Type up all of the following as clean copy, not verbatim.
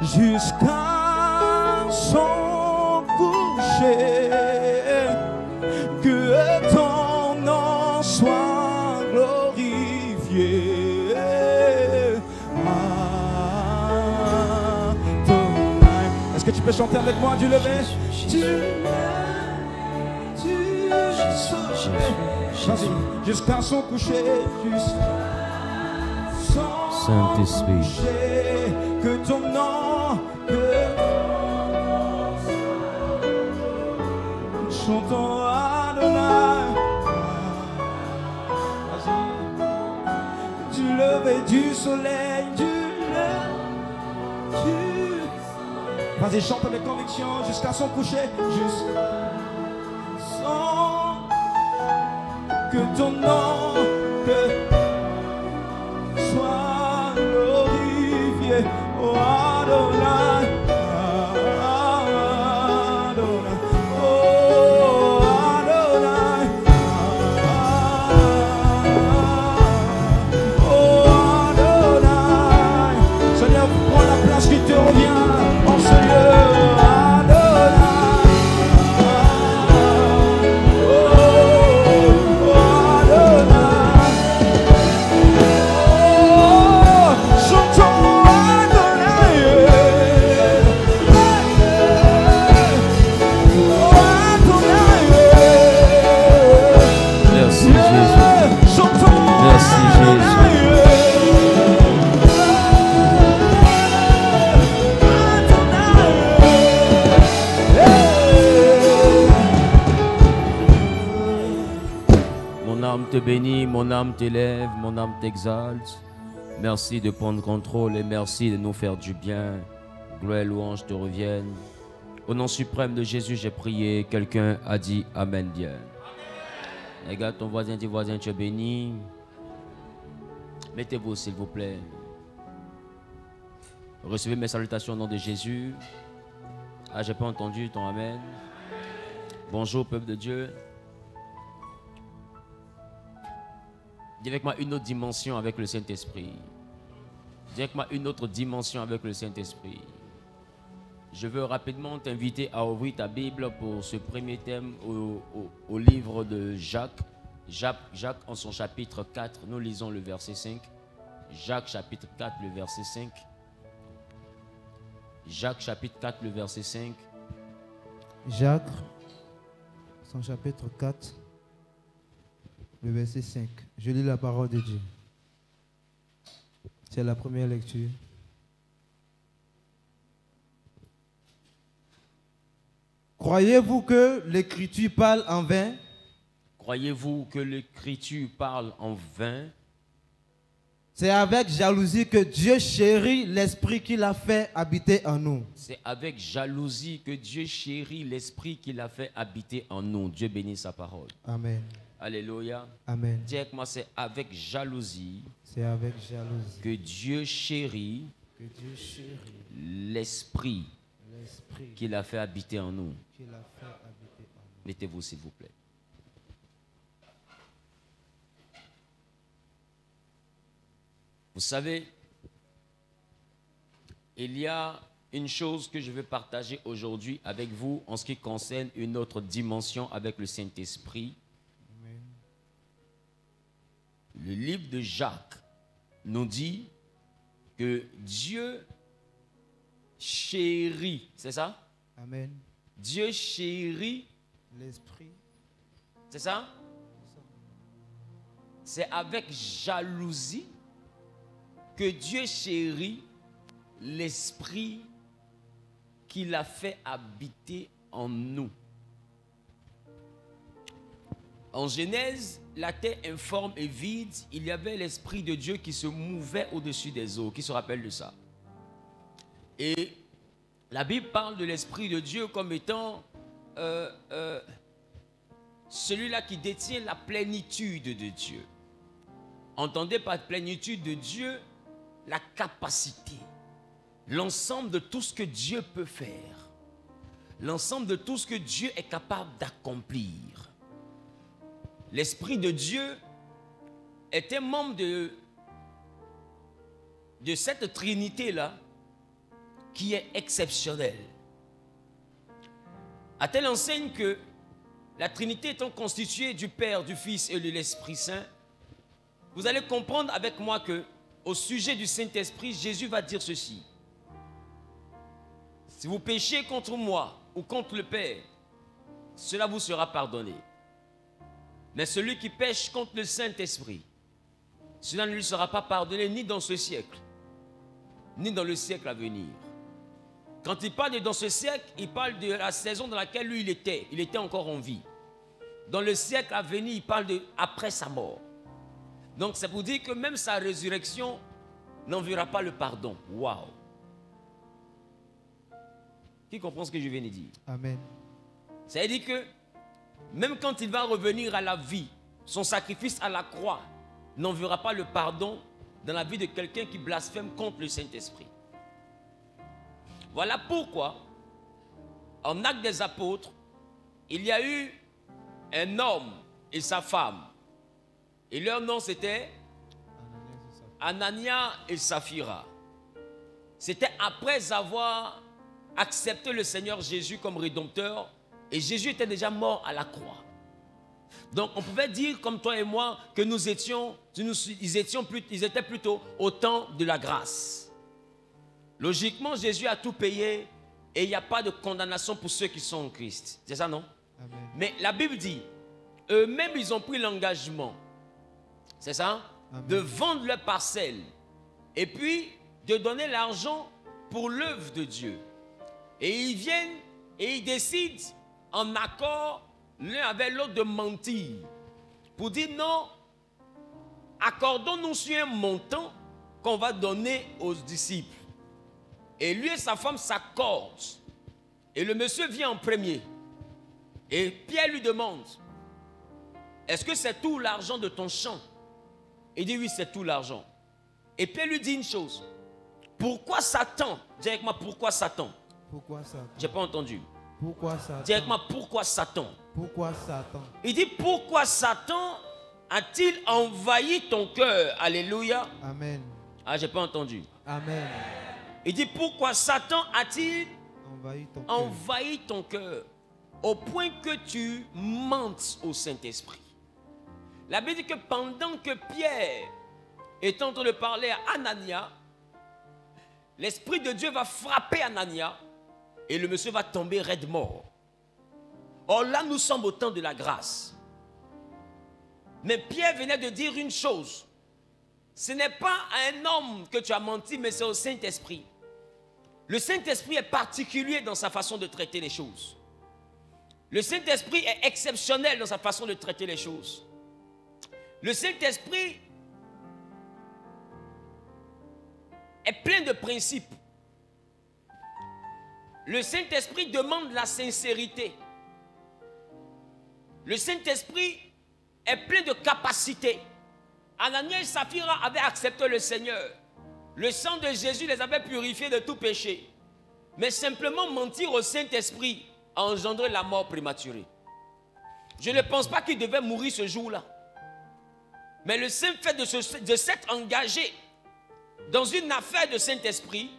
jusqu'à son coucher, que ton nom soit glorifié. Adonai. Est-ce que tu peux chanter avec moi du lever? Jusqu'à son coucher, Saint-Esprit, que ton nom, chantons Adonai. Du lever du soleil, vas-y, chante avec conviction jusqu'à son coucher, que ton nom soit glorifié, oh Adonai, Adonai, oh Adonai, oh Adonai. Seigneur, prends la place qui te revient en ce lieu. te bénit, mon âme t'élève, mon âme t'exalte. Merci de prendre contrôle et merci de nous faire du bien. Gloire et louange te reviennent. Au nom suprême de Jésus, j'ai prié. Quelqu'un a dit Amen bien. Regarde ton voisin, tes voisins, tu es béni. Mettez-vous s'il vous plaît. Recevez mes salutations au nom de Jésus. Ah, j'ai pas entendu ton Amen. Bonjour peuple de Dieu. Dis avec moi une autre dimension avec le Saint-Esprit. Dis avec moi une autre dimension avec le Saint-Esprit. Je veux rapidement t'inviter à ouvrir ta Bible pour ce premier thème au livre de Jacques. Jacques en son chapitre 4, nous lisons le verset 5. Jacques chapitre 4, le verset 5. Jacques chapitre 4, le verset 5. Jacques, son chapitre 4, le verset 5. Je lis la parole de Dieu. C'est la première lecture. Croyez-vous que l'Écriture parle en vain? Croyez-vous que l'Écriture parle en vain? C'est avec jalousie que Dieu chérit l'esprit qu'il a fait habiter en nous. C'est avec jalousie que Dieu chérit l'esprit qu'il a fait habiter en nous. Dieu bénit sa parole. Amen. Alléluia. Amen. Dis avec moi, c'est avec jalousie. C'est avec jalousie que Dieu chérit l'esprit qu'il a fait habiter en nous. Mettez-vous s'il vous plaît. Vous savez, il y a une chose que je veux partager aujourd'hui avec vous en ce qui concerne une autre dimension avec le Saint-Esprit. Le livre de Jacques nous dit que Dieu chérit, c'est ça? Amen. Dieu chérit l'esprit. C'est ça? C'est avec jalousie que Dieu chérit l'esprit qu'il a fait habiter en nous. En Genèse, la terre informe et vide, il y avait l'esprit de Dieu qui se mouvait au-dessus des eaux. Qui se rappelle de ça? Et la Bible parle de l'esprit de Dieu comme étant celui-là qui détient la plénitude de Dieu. Entendez par plénitude de Dieu la capacité, l'ensemble de tout ce que Dieu peut faire, l'ensemble de tout ce que Dieu est capable d'accomplir. L'Esprit de Dieu était membre de cette Trinité-là qui est exceptionnel. À telle enseigne que la Trinité étant constituée du Père, du Fils et de l'Esprit Saint, vous allez comprendre avec moi que au sujet du Saint-Esprit, Jésus va dire ceci. Si vous péchez contre moi ou contre le Père, cela vous sera pardonné. Mais celui qui pêche contre le Saint-Esprit, cela ne lui sera pas pardonné ni dans ce siècle, ni dans le siècle à venir. Quand il parle de dans ce siècle, il parle de la saison dans laquelle lui il était encore en vie. Dans le siècle à venir, il parle de après sa mort. Donc c'est pour dire que même sa résurrection n'enverra pas le pardon. Waouh! Qui comprend ce que je viens de dire? Amen. Ça veut dire que même quand il va revenir à la vie, son sacrifice à la croix n'enverra pas le pardon dans la vie de quelqu'un qui blasphème contre le Saint-Esprit. Voilà pourquoi, en Actes des Apôtres, il y a eu un homme et sa femme. Et leur nom c'était Anania et Saphira. C'était après avoir accepté le Seigneur Jésus comme rédempteur. Et Jésus était déjà mort à la croix. Donc on pouvait dire comme toi et moi que ils étaient plutôt au temps de la grâce. Logiquement, Jésus a tout payé et il n'y a pas de condamnation pour ceux qui sont en Christ. C'est ça, non? Amen. Mais la Bible dit, eux-mêmes, ils ont pris l'engagement, c'est ça? Amen. De vendre leurs parcelles et puis de donner l'argent pour l'œuvre de Dieu. Et ils viennent et ils décident en accord l'un avec l'autre de mentir pour dire non, accordons-nous sur un montant qu'on va donner aux disciples. Et lui et sa femme s'accordent. Et le monsieur vient en premier. Et Pierre lui demande, est-ce que c'est tout l'argent de ton champ? Il dit oui, c'est tout l'argent. Et Pierre lui dit une chose. Pourquoi Satan? Dis avec moi, pourquoi Satan? Pourquoi Satan? J'ai pas entendu. Pourquoi Satan? Dis avec moi, pourquoi Satan? Pourquoi Satan? Il dit, pourquoi Satan a-t-il envahi ton cœur? Alléluia. Amen. Ah, j'ai pas entendu. Amen. Il dit, pourquoi Satan a-t-il Envahis ton cœur. ton cœur au point que tu mentes au Saint-Esprit? La Bible dit que pendant que Pierre est en train de parler à Anania, l'Esprit de Dieu va frapper Anania et le monsieur va tomber raide mort. Or là, nous sommes au temps de la grâce. Mais Pierre venait de dire une chose. Ce n'est pas à un homme que tu as menti, mais c'est au Saint-Esprit. Le Saint-Esprit est particulier dans sa façon de traiter les choses. Le Saint-Esprit est exceptionnel dans sa façon de traiter les choses. Le Saint-Esprit est plein de principes. Le Saint-Esprit demande la sincérité. Le Saint-Esprit est plein de capacités. Anania et Saphira avaient accepté le Seigneur. Le sang de Jésus les avait purifiés de tout péché. Mais simplement mentir au Saint-Esprit a engendré la mort prématurée. Je ne pense pas qu'ils devaient mourir ce jour-là. Mais le simple fait de s'être engagé dans une affaire de Saint-Esprit,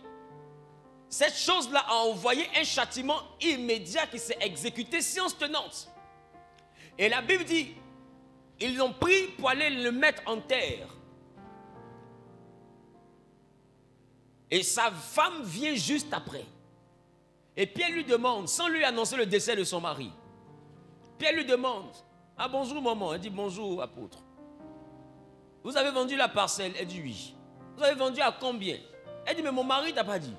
cette chose-là a envoyé un châtiment immédiat qui s'est exécuté séance tenante. Et la Bible dit, ils l'ont pris pour aller le mettre en terre. Et sa femme vient juste après. Et Pierre lui demande, sans lui annoncer le décès de son mari, Pierre lui demande, ah bonjour maman, elle dit bonjour apôtre. Vous avez vendu la parcelle? Elle dit oui. Vous avez vendu à combien? Elle dit mais mon mari t'a pas dit.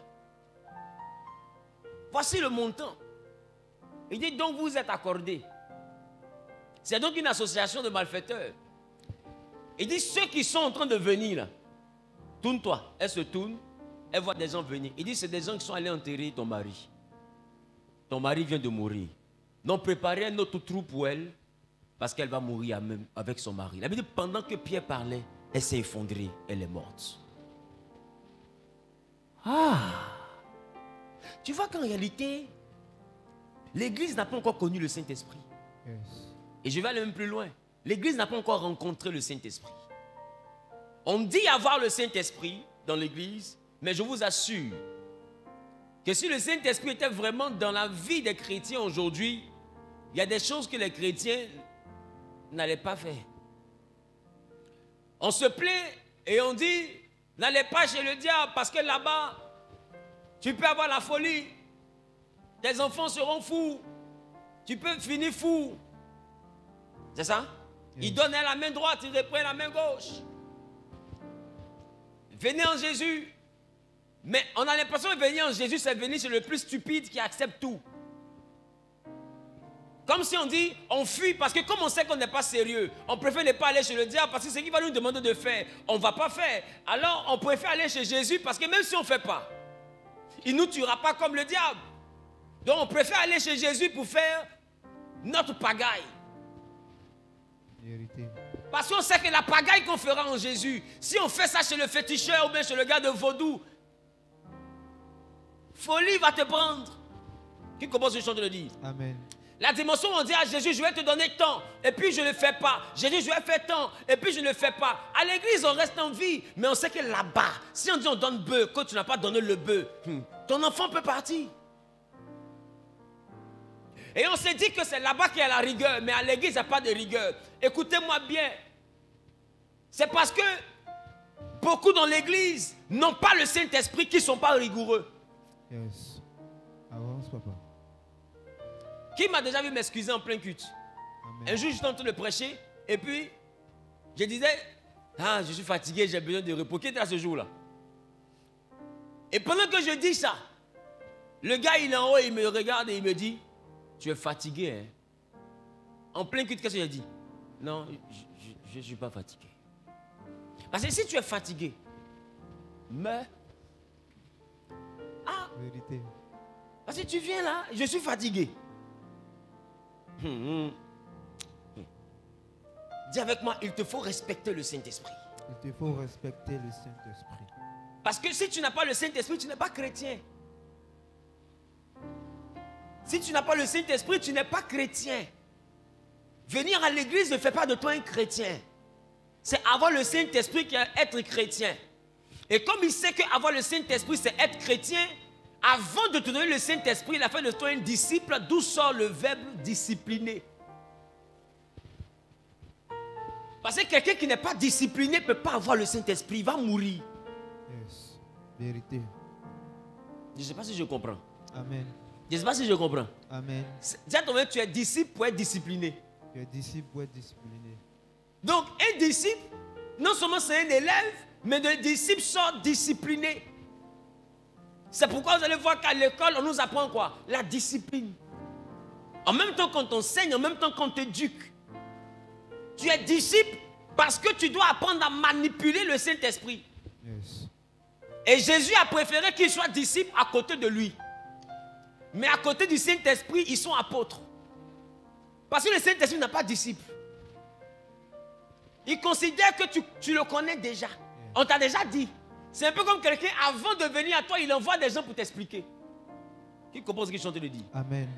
Voici le montant. Il dit donc vous êtes accordés. C'est donc une association de malfaiteurs. Il dit ceux qui sont en train de venir là, tourne-toi. Elle se tourne, elle voit des gens venir. Il dit c'est des gens qui sont allés enterrer ton mari. Ton mari vient de mourir. Donc préparez un autre trou pour elle, parce qu'elle va mourir même avec son mari. La Bible dit pendant que Pierre parlait, elle s'est effondrée, elle est morte. Ah! Tu vois qu'en réalité, l'Église n'a pas encore connu le Saint-Esprit. Yes. Et je vais aller même plus loin. L'Église n'a pas encore rencontré le Saint-Esprit. On dit avoir le Saint-Esprit dans l'Église, mais je vous assure que si le Saint-Esprit était vraiment dans la vie des chrétiens aujourd'hui, il y a des choses que les chrétiens n'allaient pas faire. On se plaint et on dit, n'allez pas chez le diable parce que là-bas, tu peux avoir la folie. Tes enfants seront fous. Tu peux finir fou. C'est ça? Yes. Il donne la main droite, il reprend la main gauche. Venez en Jésus. Mais on a l'impression que venir en Jésus, c'est venir chez le plus stupide qui accepte tout. Comme si on dit, on fuit parce que comme on sait qu'on n'est pas sérieux, on préfère ne pas aller chez le diable parce que c'est ce qu'il va nous demander de faire. On ne va pas faire. Alors on préfère aller chez Jésus parce que même si on ne fait pas, il ne nous tuera pas comme le diable. Donc on préfère aller chez Jésus pour faire notre pagaille. Vérité. Parce qu'on sait que la pagaille qu'on fera en Jésus, si on fait ça chez le féticheur ou bien chez le gars de vaudou, folie va te prendre. Qui commence ce chant de le dire? Amen. La dimension où on dit à Jésus, je vais te donner tant, et puis je ne le fais pas. Jésus, je vais faire tant, et puis je ne le fais pas. À l'église, on reste en vie, mais on sait que là-bas, si on dit on donne bœuf, quand tu n'as pas donné le bœuf, ton enfant peut partir. Et on s'est dit que c'est là-bas qu'il y a la rigueur, mais à l'église, il n'y a pas de rigueur. Écoutez-moi bien. C'est parce que beaucoup dans l'église n'ont pas le Saint-Esprit qui ne sont pas rigoureux. Yes. Avance, papa. Qui m'a déjà vu m'excuser en plein culte? Amen. Un jour, j'étais en train de prêcher, et puis, je disais, ah, je suis fatigué, j'ai besoin de repos. Qui était à ce jour-là? Et pendant que je dis ça, le gars, il est en haut, il me regarde et il me dit, tu es fatigué, hein? En plein culte, qu'est-ce que j'ai dit? Non, je ne suis pas fatigué. Parce que si tu es fatigué, mais... Ah, Vérité. parce que tu viens là, je suis fatigué. Dis avec moi, il te faut respecter le Saint-Esprit. Il te faut respecter le Saint-Esprit. Parce que si tu n'as pas le Saint-Esprit, tu n'es pas chrétien. Si tu n'as pas le Saint-Esprit, tu n'es pas chrétien. Venir à l'église ne fait pas de toi un chrétien. C'est avoir le Saint-Esprit qui est être chrétien. Et comme il sait qu'avoir le Saint-Esprit, c'est être chrétien, avant de te donner le Saint-Esprit, il a fait de toi un disciple, d'où sort le verbe discipliner. Parce que quelqu'un qui n'est pas discipliné ne peut pas avoir le Saint-Esprit, il va mourir. Yes. Vérité. Je ne sais pas si je comprends. Amen. Je ne sais pas si je comprends. Amen. Dis à ton mec, tu es disciple pour être discipliné. Tu es disciple pour être discipliné. Donc, un disciple, non seulement c'est un élève, mais le disciple sort discipliné. C'est pourquoi vous allez voir qu'à l'école, on nous apprend quoi? La discipline. En même temps qu'on t'enseigne, en même temps qu'on t'éduque. Tu es disciple parce que tu dois apprendre à manipuler le Saint-Esprit. Yes. Et Jésus a préféré qu'il soit disciple à côté de lui. Mais à côté du Saint-Esprit, ils sont apôtres. Parce que le Saint-Esprit n'a pas de disciple. Il considère que tu le connais déjà. On t'a déjà dit. C'est un peu comme quelqu'un, avant de venir à toi, il envoie des gens pour t'expliquer. Qui comprend ce que je suis en train de dire? Amen.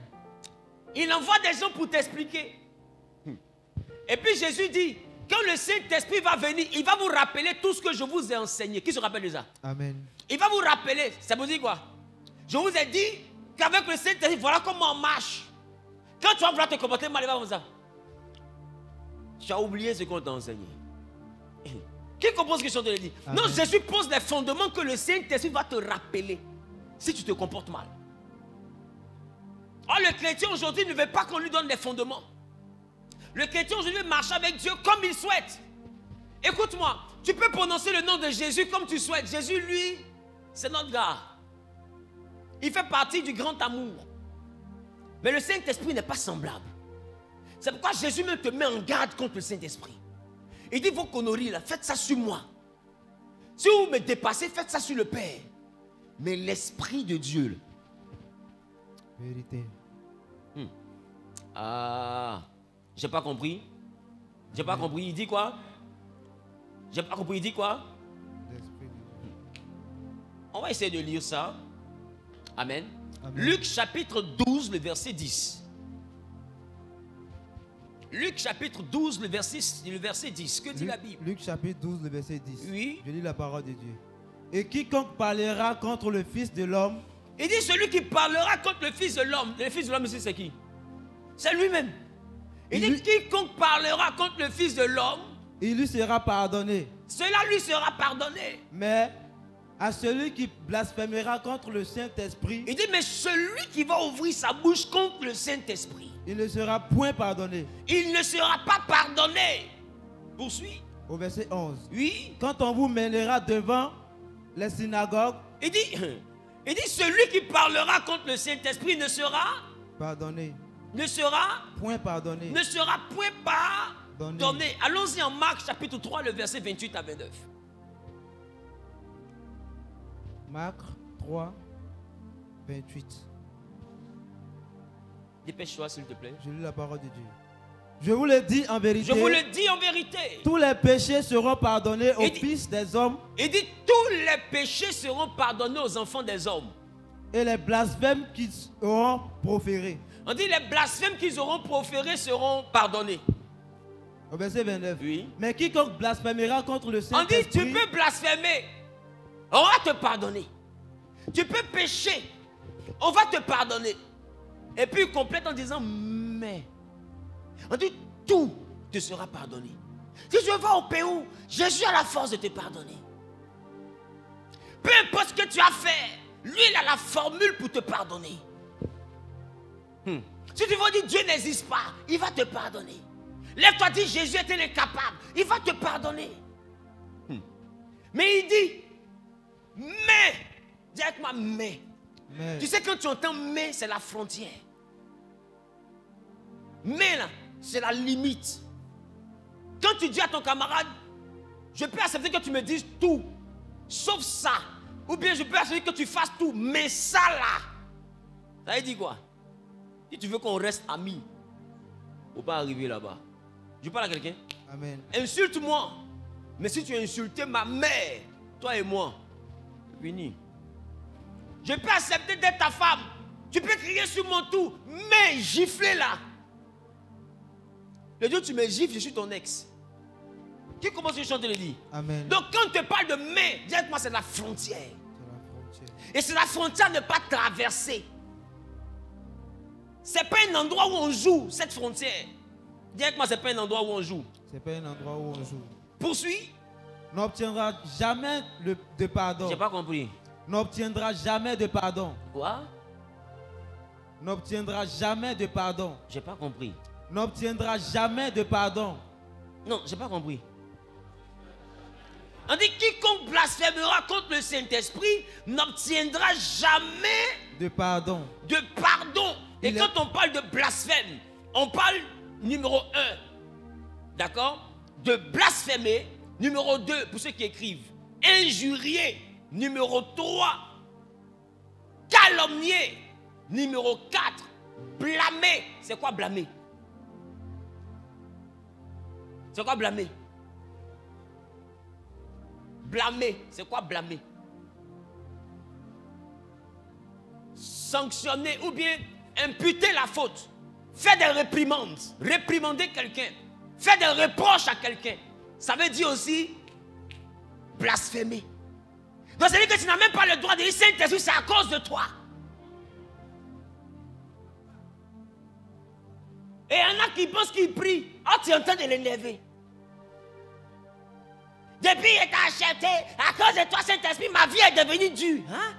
Il envoie des gens pour t'expliquer. Et puis Jésus dit, quand le Saint-Esprit va venir, il va vous rappeler tout ce que je vous ai enseigné. Qui se rappelle de ça? Amen. Il va vous rappeler. Ça vous dit quoi? Je vous ai dit qu'avec le Saint-Esprit, voilà comment on marche. Quand tu vas vouloir te comporter mal, il va comme ça. Tu as oublié ce qu'on t'a enseigné. Qui comprend ce que je suis en train de dire? Amen. Non, Jésus pose les fondements que le Saint-Esprit va te rappeler si tu te comportes mal. Or, le chrétien aujourd'hui ne veut pas qu'on lui donne les fondements. Le chrétien aujourd'hui veut marcher avec Dieu comme il souhaite. Écoute-moi, tu peux prononcer le nom de Jésus comme tu souhaites. Jésus, lui, c'est notre gars. Il fait partie du grand amour. Mais le Saint-Esprit n'est pas semblable. C'est pourquoi Jésus même te met en garde contre le Saint-Esprit. Il dit, vos conneries là, faites ça sur moi. Si vous me dépassez, faites ça sur le Père. Mais l'Esprit de Dieu. Là, Vérité. ah, j'ai pas compris. J'ai pas compris. Il dit quoi? J'ai pas compris. Il dit quoi? L'Esprit de Dieu. On va essayer de lire ça. Amen. Amen. Luc chapitre 12, le verset 10. Luc chapitre 12, le verset 10. Que dit la Bible? Luc chapitre 12, le verset 10. Oui. Je lis la parole de Dieu. Et quiconque parlera contre le Fils de l'homme Il dit celui qui parlera contre le Fils de l'homme. Le Fils de l'homme ici c'est qui? C'est lui-même. Il dit quiconque parlera contre le Fils de l'homme, il lui sera pardonné. Cela lui sera pardonné. Mais à celui qui blasphémera contre le Saint-Esprit, il dit mais celui qui va ouvrir sa bouche contre le Saint-Esprit, il ne sera point pardonné. il ne sera pas pardonné. Poursuis. Au verset 11. Oui. Quand on vous mènera devant les synagogues, Il dit celui qui parlera contre le Saint-Esprit ne sera pardonné. point pardonné. Allons-y en Marc chapitre 3, le verset 28 à 29. Marc 3, 28. Dépêche-toi s'il te plaît. Je lis la parole de Dieu. Je vous le dis en vérité. Je vous le dis en vérité. Tous les péchés seront pardonnés aux fils des hommes. Il dit tous les péchés seront pardonnés aux enfants des hommes. Et les blasphèmes qu'ils auront proférés. On dit les blasphèmes qu'ils auront proférés seront pardonnés. Au verset 29. Oui. Mais quiconque blasphémera contre le On dit Saint-Esprit. tu peux blasphémer, on va te pardonner. Tu peux pécher, on va te pardonner. Et puis il complète en disant mais. On dit tout te sera pardonné. Si tu vas au Pérou, Jésus a la force de te pardonner. Peu importe ce que tu as fait, lui il a la formule pour te pardonner. Si tu vas dire Dieu n'existe pas, il va te pardonner. Lève-toi, dis Jésus est incapable, il va te pardonner. Mais il dit mais, dis avec moi mais. Tu sais quand tu entends mais, c'est la frontière. Mais là, c'est la limite. Quand tu dis à ton camarade, je peux accepter que tu me dises tout, sauf ça. Ou bien je peux accepter que tu fasses tout, mais ça là. Ça veut dire quoi? Si tu veux qu'on reste amis, il ne faut pas arriver là-bas. Je parle à quelqu'un. Amen. Insulte-moi. Mais si tu as insulté ma mère, toi et moi, c'est fini. Je peux accepter d'être ta femme. Tu peux crier sur mon tour, mais gifler là. Le jour où tu me gifles, je suis ton ex. Qui commence à chanter le dit? Amen. Donc quand on te parle de mais, dis avec moi c'est la frontière. C'est la frontière. Et c'est la frontière de ne pas traverser. Ce n'est pas un endroit où on joue, cette frontière. Dis avec moi, ce n'est pas un endroit où on joue. C'est pas un endroit où on joue. Poursuis. N'obtiendra jamais de pardon. J'ai pas compris. N'obtiendra jamais de pardon. Quoi? N'obtiendra jamais de pardon. J'ai pas compris. N'obtiendra jamais de pardon. Non, j'ai pas compris. On dit quiconque blasphémera contre le Saint-Esprit n'obtiendra jamais de pardon. De pardon. Et quand on parle de blasphème, on parle numéro 1, d'accord? De blasphémer. Numéro 2, pour ceux qui écrivent, injurier. Numéro 3, calomnier. Numéro 4, blâmer. C'est quoi blâmer? C'est quoi blâmer? Blâmer, c'est quoi blâmer? Sanctionner ou bien imputer la faute. Faire des réprimandes. Réprimander quelqu'un. Faire des reproches à quelqu'un. Ça veut dire aussi blasphémer. Donc ça veut dire que tu n'as même pas le droit de dire Saint-Esprit, c'est à cause de toi. Et il y en a qui pensent qu'ils prient. Oh, tu es en train de l'énerver. Depuis qu'il t'a acheté, à cause de toi, Saint-Esprit, ma vie est devenue dure. Hein?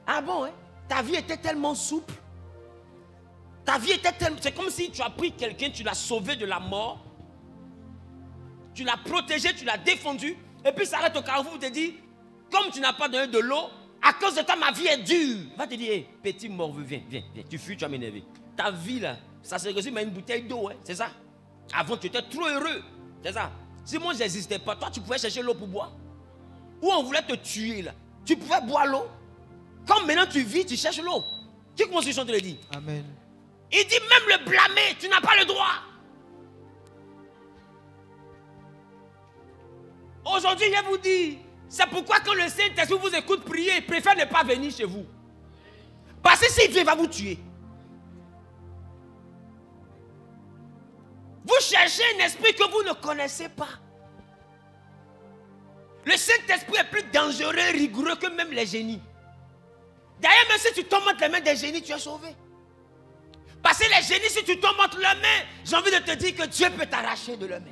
Ah bon, hein? Ta vie était tellement souple. Ta vie était tellement... C'est comme si tu as pris quelqu'un, tu l'as sauvé de la mort. Tu l'as protégé, tu l'as défendu. Et puis ça arrête au carrefour pour te dire, comme tu n'as pas donné de l'eau, à cause de toi, ma vie est dure. Va te dire, hey, petit morveux, viens. Tu fuis, tu vas m'énerver. Ta vie là, ça se résume à une bouteille d'eau, hein? C'est ça. Avant, tu étais trop heureux. C'est ça. Si moi, je n'existais pas, toi, tu pouvais chercher l'eau pour boire. Ou on voulait te tuer, là. Tu pouvais boire l'eau. Comme maintenant, tu vis, tu cherches l'eau. Qui commence à chanter le dit? Amen. Il dit même le blâmer, tu n'as pas le droit. Aujourd'hui, je vous dis, c'est pourquoi quand le Saint-Esprit vous écoute prier, il préfère ne pas venir chez vous. Parce que s'il vient, il va vous tuer. Vous cherchez un esprit que vous ne connaissez pas. Le Saint-Esprit est plus dangereux et rigoureux que même les génies. D'ailleurs, même si tu tombes entre les mains des génies, tu es sauvé. Parce que les génies, si tu tombes entre leurs mains, j'ai envie de te dire que Dieu peut t'arracher de leurs mains.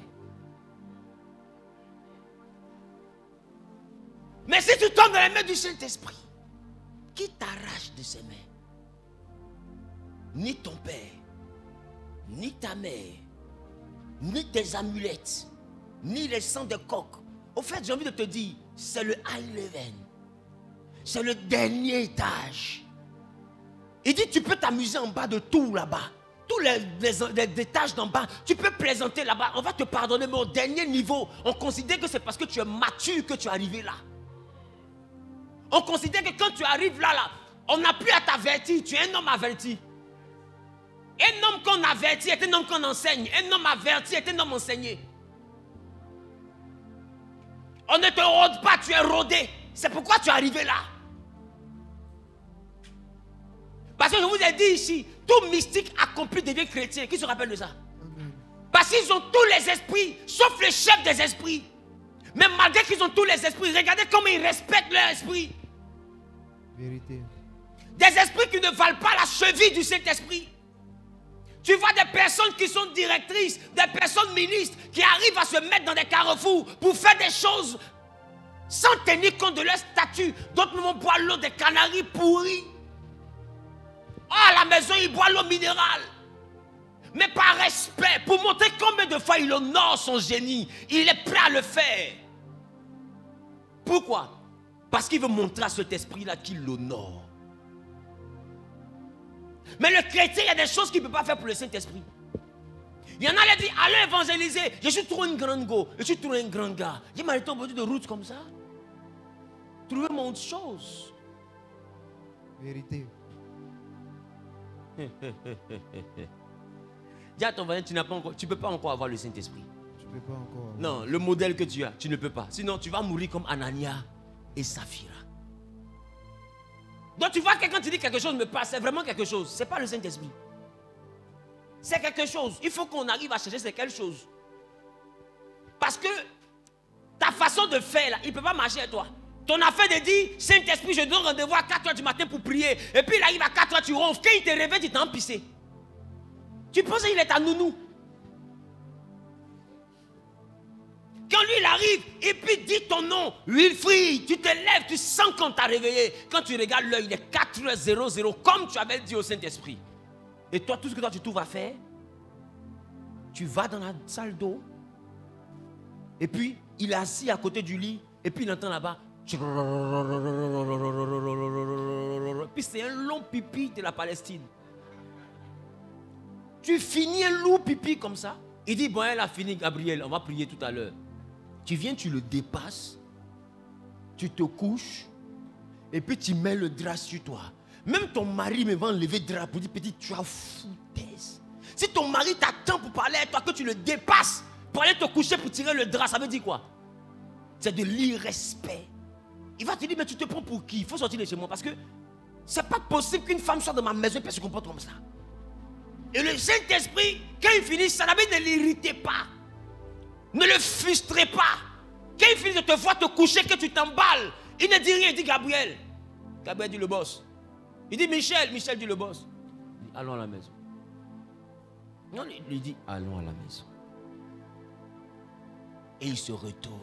Mais si tu tombes dans les mains du Saint-Esprit, qui t'arrache de ses mains? Ni ton père, ni ta mère, ni tes amulettes, ni les sangs de coq. Au fait, j'ai envie de te dire, c'est le high level. C'est le dernier étage. Il dit, tu peux t'amuser en bas de tout là-bas. Tous les étages d'en bas, tu peux plaisanter là-bas. On va te pardonner, mais au dernier niveau, on considère que c'est parce que tu es mature que tu es arrivé là. On considère que quand tu arrives là, on n'a plus à t'avertir. Tu es un homme averti. Un homme qu'on avertit est un homme qu'on enseigne. Un homme averti est un homme enseigné. On ne te rôde pas, tu es rôdé. C'est pourquoi tu es arrivé là. Parce que je vous ai dit ici, tout mystique accompli devient chrétien. Qui se rappelle de ça? Parce qu'ils ont tous les esprits, sauf le chef des esprits. Mais malgré qu'ils ont tous les esprits, regardez comment ils respectent leur esprit. Vérité. Des esprits qui ne valent pas la cheville du Saint-Esprit. Tu vois des personnes qui sont directrices, des personnes ministres, qui arrivent à se mettre dans des carrefours pour faire des choses sans tenir compte de leur statut. D'autres vont boire l'eau des Canaries pourries. À la maison, ils boivent l'eau minérale. Mais par respect, pour montrer combien de fois il honore son génie, il est prêt à le faire. Pourquoi? Parce qu'il veut montrer à cet esprit-là qu'il l'honore. Mais le chrétien, il y a des choses qu'il ne peut pas faire pour le Saint-Esprit. Il y en a qui disent, allez évangéliser. Je suis trop une grande go. Je suis trop un grand gars. J'ai m'arrêté au bout de route comme ça. Trouvez-moi autre chose. Vérité. Dis à ton voisin, tu ne peux pas encore avoir le Saint-Esprit. Tu peux pas encore avoir. Non, le modèle que tu as, tu ne peux pas. Sinon, tu vas mourir comme Anania et Saphira. Donc tu vois que quand tu dis quelque chose me passe, c'est vraiment quelque chose. Ce n'est pas le Saint-Esprit. C'est quelque chose. Il faut qu'on arrive à chercher c'est quelque chose. Parce que ta façon de faire là, il ne peut pas marcher à toi. Ton affaire de dire, Saint-Esprit, je donne rendez-vous à 4h du matin pour prier. Et puis il arrive à 4h, tu ronfles. Quand il te réveille, tu t'es empissé. Tu penses qu'il est ta nounou. Quand lui il arrive, et puis dit ton nom, Wilfried, tu te lèves, tu sens qu'on t'a réveillé. Quand tu regardes l'heure, il est 4h00, comme tu avais dit au Saint-Esprit. Et toi, tout ce que toi tu vas faire, tu vas dans la salle d'eau, et puis il est assis à côté du lit, et puis il entend là-bas. Puis c'est un long pipi de la Palestine. Tu finis un lourd pipi comme ça. Il dit, bon, elle a fini, Gabriel, on va prier tout à l'heure. Tu viens, tu le dépasses, tu te couches, et puis tu mets le drap sur toi. Même ton mari me va enlever le drap pour dire, petit, tu as foutaise. Si ton mari t'attend pour parler à toi, que tu le dépasses, pour aller te coucher pour tirer le drap, ça veut dire quoi? C'est de l'irrespect. Il va te dire, mais tu te prends pour qui? Il faut sortir de chez moi, parce que c'est pas possible qu'une femme soit dans ma maison et qu'elle se comporte comme ça. Et le Saint-Esprit, quand il finit, ça ne l'irritez pas. Ne le frustrez pas. Quand il finit de te voir te coucher, que tu t'emballes, il ne dit rien, il dit Gabriel. Gabriel dit le boss. Il dit Michel, Michel dit le boss. Il dit, allons à la maison. Non, il dit allons à la maison. Et il se retourne.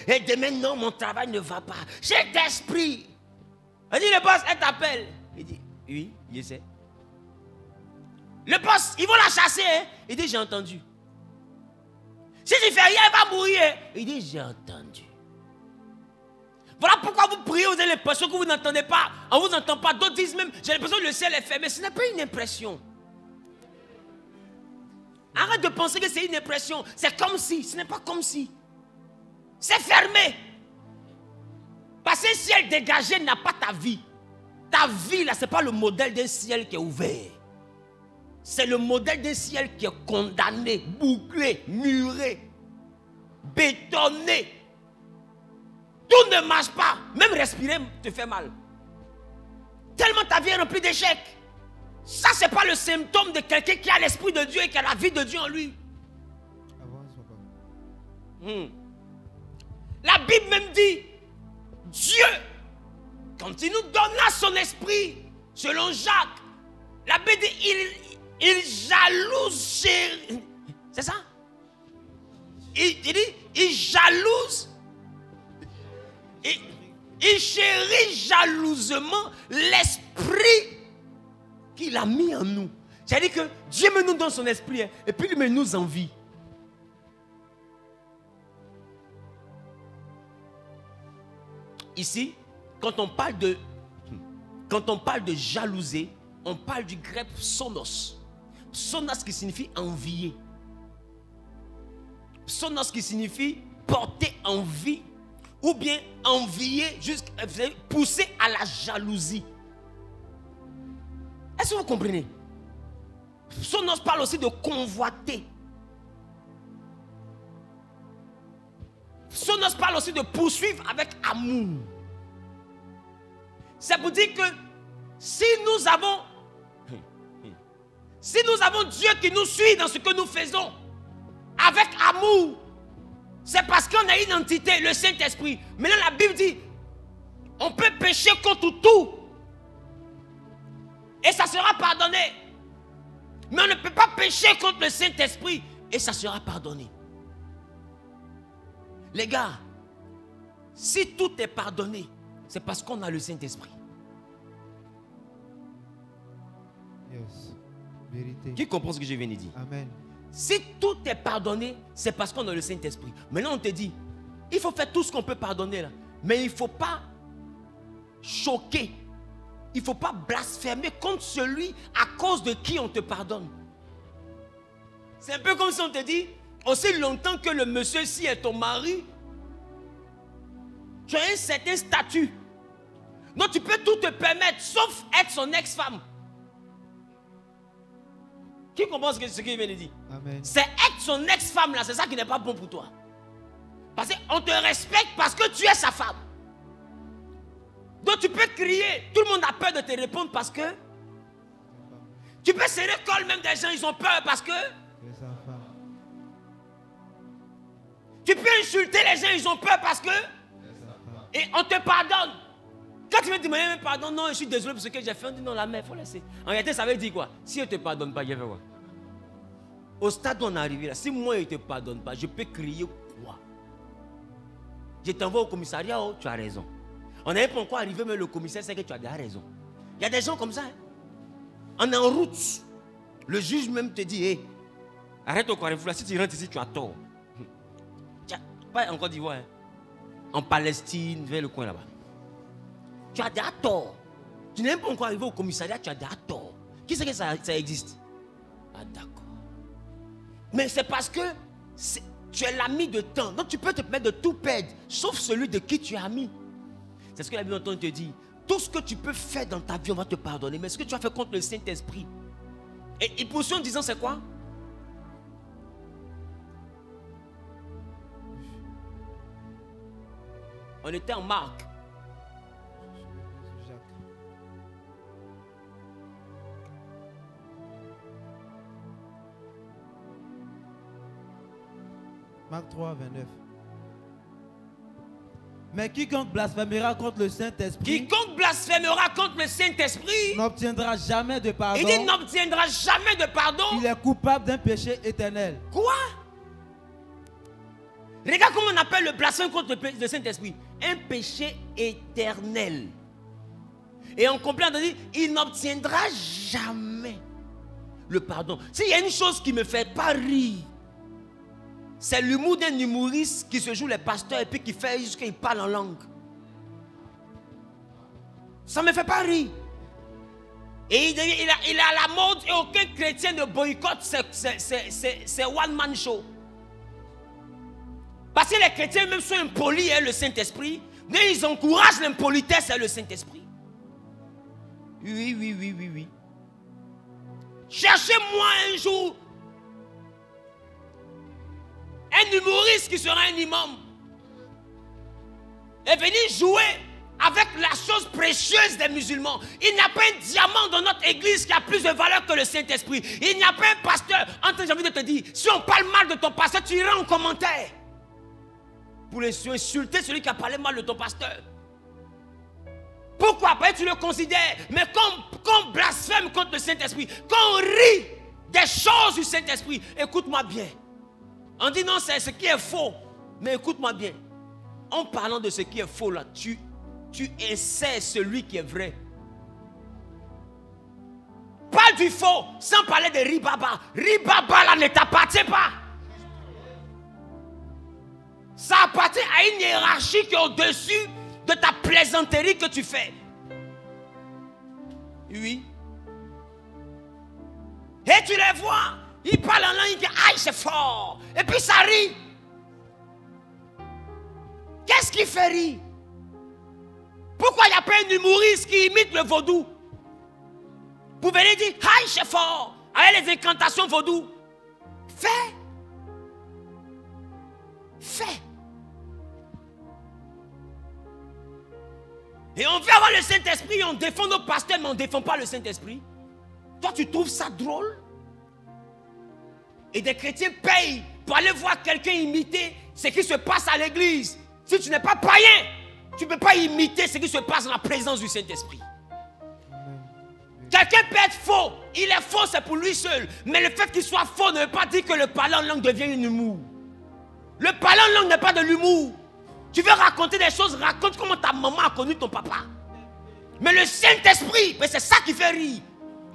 Et demain, non, mon travail ne va pas. J'ai d'esprit. Il dit le boss, elle t'appelle. Il dit oui, je sais. Le boss, ils vont la chasser. Hein? Il dit j'ai entendu. Si tu fais rien, elle va mourir. Il dit, j'ai entendu. Voilà pourquoi vous priez, vous avez l'impression que vous n'entendez pas. On ne vous entend pas. D'autres disent même, j'ai l'impression que le ciel est fermé. Ce n'est pas une impression. Arrête de penser que c'est une impression. C'est comme si. Ce n'est pas comme si. C'est fermé. Parce que un ciel dégagé n'a pas ta vie. Ta vie, là, ce n'est pas le modèle d'un ciel qui est ouvert. C'est le modèle d'un ciel qui est condamné, bouclé, muré, bétonné. Tout ne marche pas. Même respirer te fait mal. Tellement ta vie est remplie d'échecs. Ça, ce n'est pas le symptôme de quelqu'un qui a l'esprit de Dieu et qui a la vie de Dieu en lui. La Bible même dit, Dieu, quand il nous donna son esprit, selon Jacques, la Bible dit, il jalouse chez... C'est ça? Il dit, il jalouse, il chérit jalousement l'esprit qu'il a mis en nous. C'est-à-dire que Dieu me nous donne son esprit, hein, et puis il me nous envie. Ici, quand on parle de jalouser, on parle du grec sonos. Sonos qui signifie envier. Sonos qui signifie porter envie ou bien envier, pousser à la jalousie. Est-ce que vous comprenez? Sonos parle aussi de convoiter. Sonos parle aussi de poursuivre avec amour. C'est pour dire que si nous avons Dieu qui nous suit dans ce que nous faisons avec amour, c'est parce qu'on a une entité, le Saint-Esprit. Maintenant la Bible dit, on peut pécher contre tout et ça sera pardonné. Mais on ne peut pas pécher contre le Saint-Esprit et ça sera pardonné. Les gars, si tout est pardonné, c'est parce qu'on a le Saint-Esprit. Yes. Vérité. Qui comprend ce que je viens de dire? Amen. Si tout est pardonné, c'est parce qu'on a le Saint-Esprit. Maintenant, on te dit, il faut faire tout ce qu'on peut pardonner là. Mais il ne faut pas choquer. Il ne faut pas blasphémer contre celui à cause de qui on te pardonne. C'est un peu comme si on te dit, aussi longtemps que le monsieur-ci est ton mari, tu as un certain statut. Donc tu peux tout te permettre, sauf être son ex-femme. Qui comprend ce qu'il vient de dire? Amen. C'est être son ex-femme là, c'est ça qui n'est pas bon pour toi. Parce qu'on te respecte parce que tu es sa femme. Donc tu peux crier, tout le monde a peur de te répondre parce que... Tu peux serrer le col, même des gens, ils ont peur parce que... C'est sa femme. Tu peux insulter les gens, ils ont peur parce que... Et on te pardonne. Quand tu veux dire, mais pardon, non, je suis désolé pour ce que j'ai fait, on dit non, la mère, il faut laisser. En réalité, ça veut dire quoi? Si elle ne te pardonne pas, je vais quoi? Au stade où on est arrivé là, si moi, il ne te pardonne pas, je peux crier quoi? Je t'envoie au commissariat, oh, tu as raison. On n'avait pas encore arrivé, mais le commissaire sait que tu as déjà raison. Il y a des gens comme ça. Hein? On est en route. Le juge même te dit, hey, arrête au carrefour, si tu rentres ici, tu as tort. Pas en Côte d'Ivoire, hein? En Palestine, vers le coin là-bas. Tu as déjà tort. Tu n'es même pas encore arrivé au commissariat, tu as déjà tort. Qui sait que ça existe? Ah d'accord. Mais c'est parce que tu es l'ami de temps. Donc tu peux te permettre de tout perdre, sauf celui de qui tu es ami. C'est ce que la Bible entend te dire. Tout ce que tu peux faire dans ta vie, on va te pardonner. Mais ce que tu as fait contre le Saint-Esprit. Et il poursuit en disant c'est quoi? On était en Marc. Marc 3, 29. Mais quiconque blasphémera contre le Saint-Esprit, Quiconque blasphémera contre le Saint-Esprit n'obtiendra jamais de pardon. il dit n'obtiendra jamais de pardon. Il est coupable d'un péché éternel. Quoi? Regarde comment on appelle le blasphème contre le Saint-Esprit. Un péché éternel. Et on comprend, on dit, il n'obtiendra jamais le pardon. S'il y a une chose qui ne me fait pas rire, c'est l'humour d'un humoriste qui se joue les pasteurs et puis qui fait jusqu'à qu'il parle en langue. Ça ne me fait pas rire. Et il est à la mode et aucun chrétien ne boycotte ces one-man show. Parce que les chrétiens même sont impolis, hein, le Saint-Esprit. Mais ils encouragent l'impolitesse et le Saint-Esprit. Oui. Cherchez-moi un jour un humoriste qui sera un imam et venir jouer avec la chose précieuse des musulmans. Il n'y a pas un diamant dans notre église qui a plus de valeur que le Saint-Esprit. Il n'y a pas un pasteur. J'ai envie de te dire, si on parle mal de ton pasteur, tu iras en commentaire pour insulter celui qui a parlé mal de ton pasteur. Pour Pourquoi? Parce que tu le considères. Mais quand on blasphème contre le Saint-Esprit, quand on rit des choses du Saint-Esprit, écoute-moi bien. On dit non, c'est ce qui est faux. Mais écoute-moi bien. En parlant de ce qui est faux là, tu essaies celui qui est vrai. Parle du faux sans parler de ribaba. Ribaba là ne t'appartient pas. Ça appartient à une hiérarchie qui est au-dessus de ta plaisanterie que tu fais. Oui. Et tu les vois, ils parlent en langue, ils disent aïe c'est fort. Et puis ça rit. Qu'est-ce qui fait rire? Pourquoi il n'y a pas un humoriste qui imite le vaudou? Vous venez dire aïe c'est fort avec les incantations vaudou. Fais. Et on veut avoir le Saint-Esprit, on défend nos pasteurs, mais on ne défend pas le Saint-Esprit. Toi, tu trouves ça drôle? Et des chrétiens payent pour aller voir quelqu'un imiter ce qui se passe à l'église. Si tu n'es pas païen, tu ne peux pas imiter ce qui se passe dans la présence du Saint-Esprit. Quelqu'un peut être faux. Il est faux, c'est pour lui seul. Mais le fait qu'il soit faux ne veut pas dire que le parler en langue devient un humour. Le parler en langue n'est pas de l'humour. Tu veux raconter des choses, raconte comment ta maman a connu ton papa. Mais le Saint-Esprit, c'est ça qui fait rire.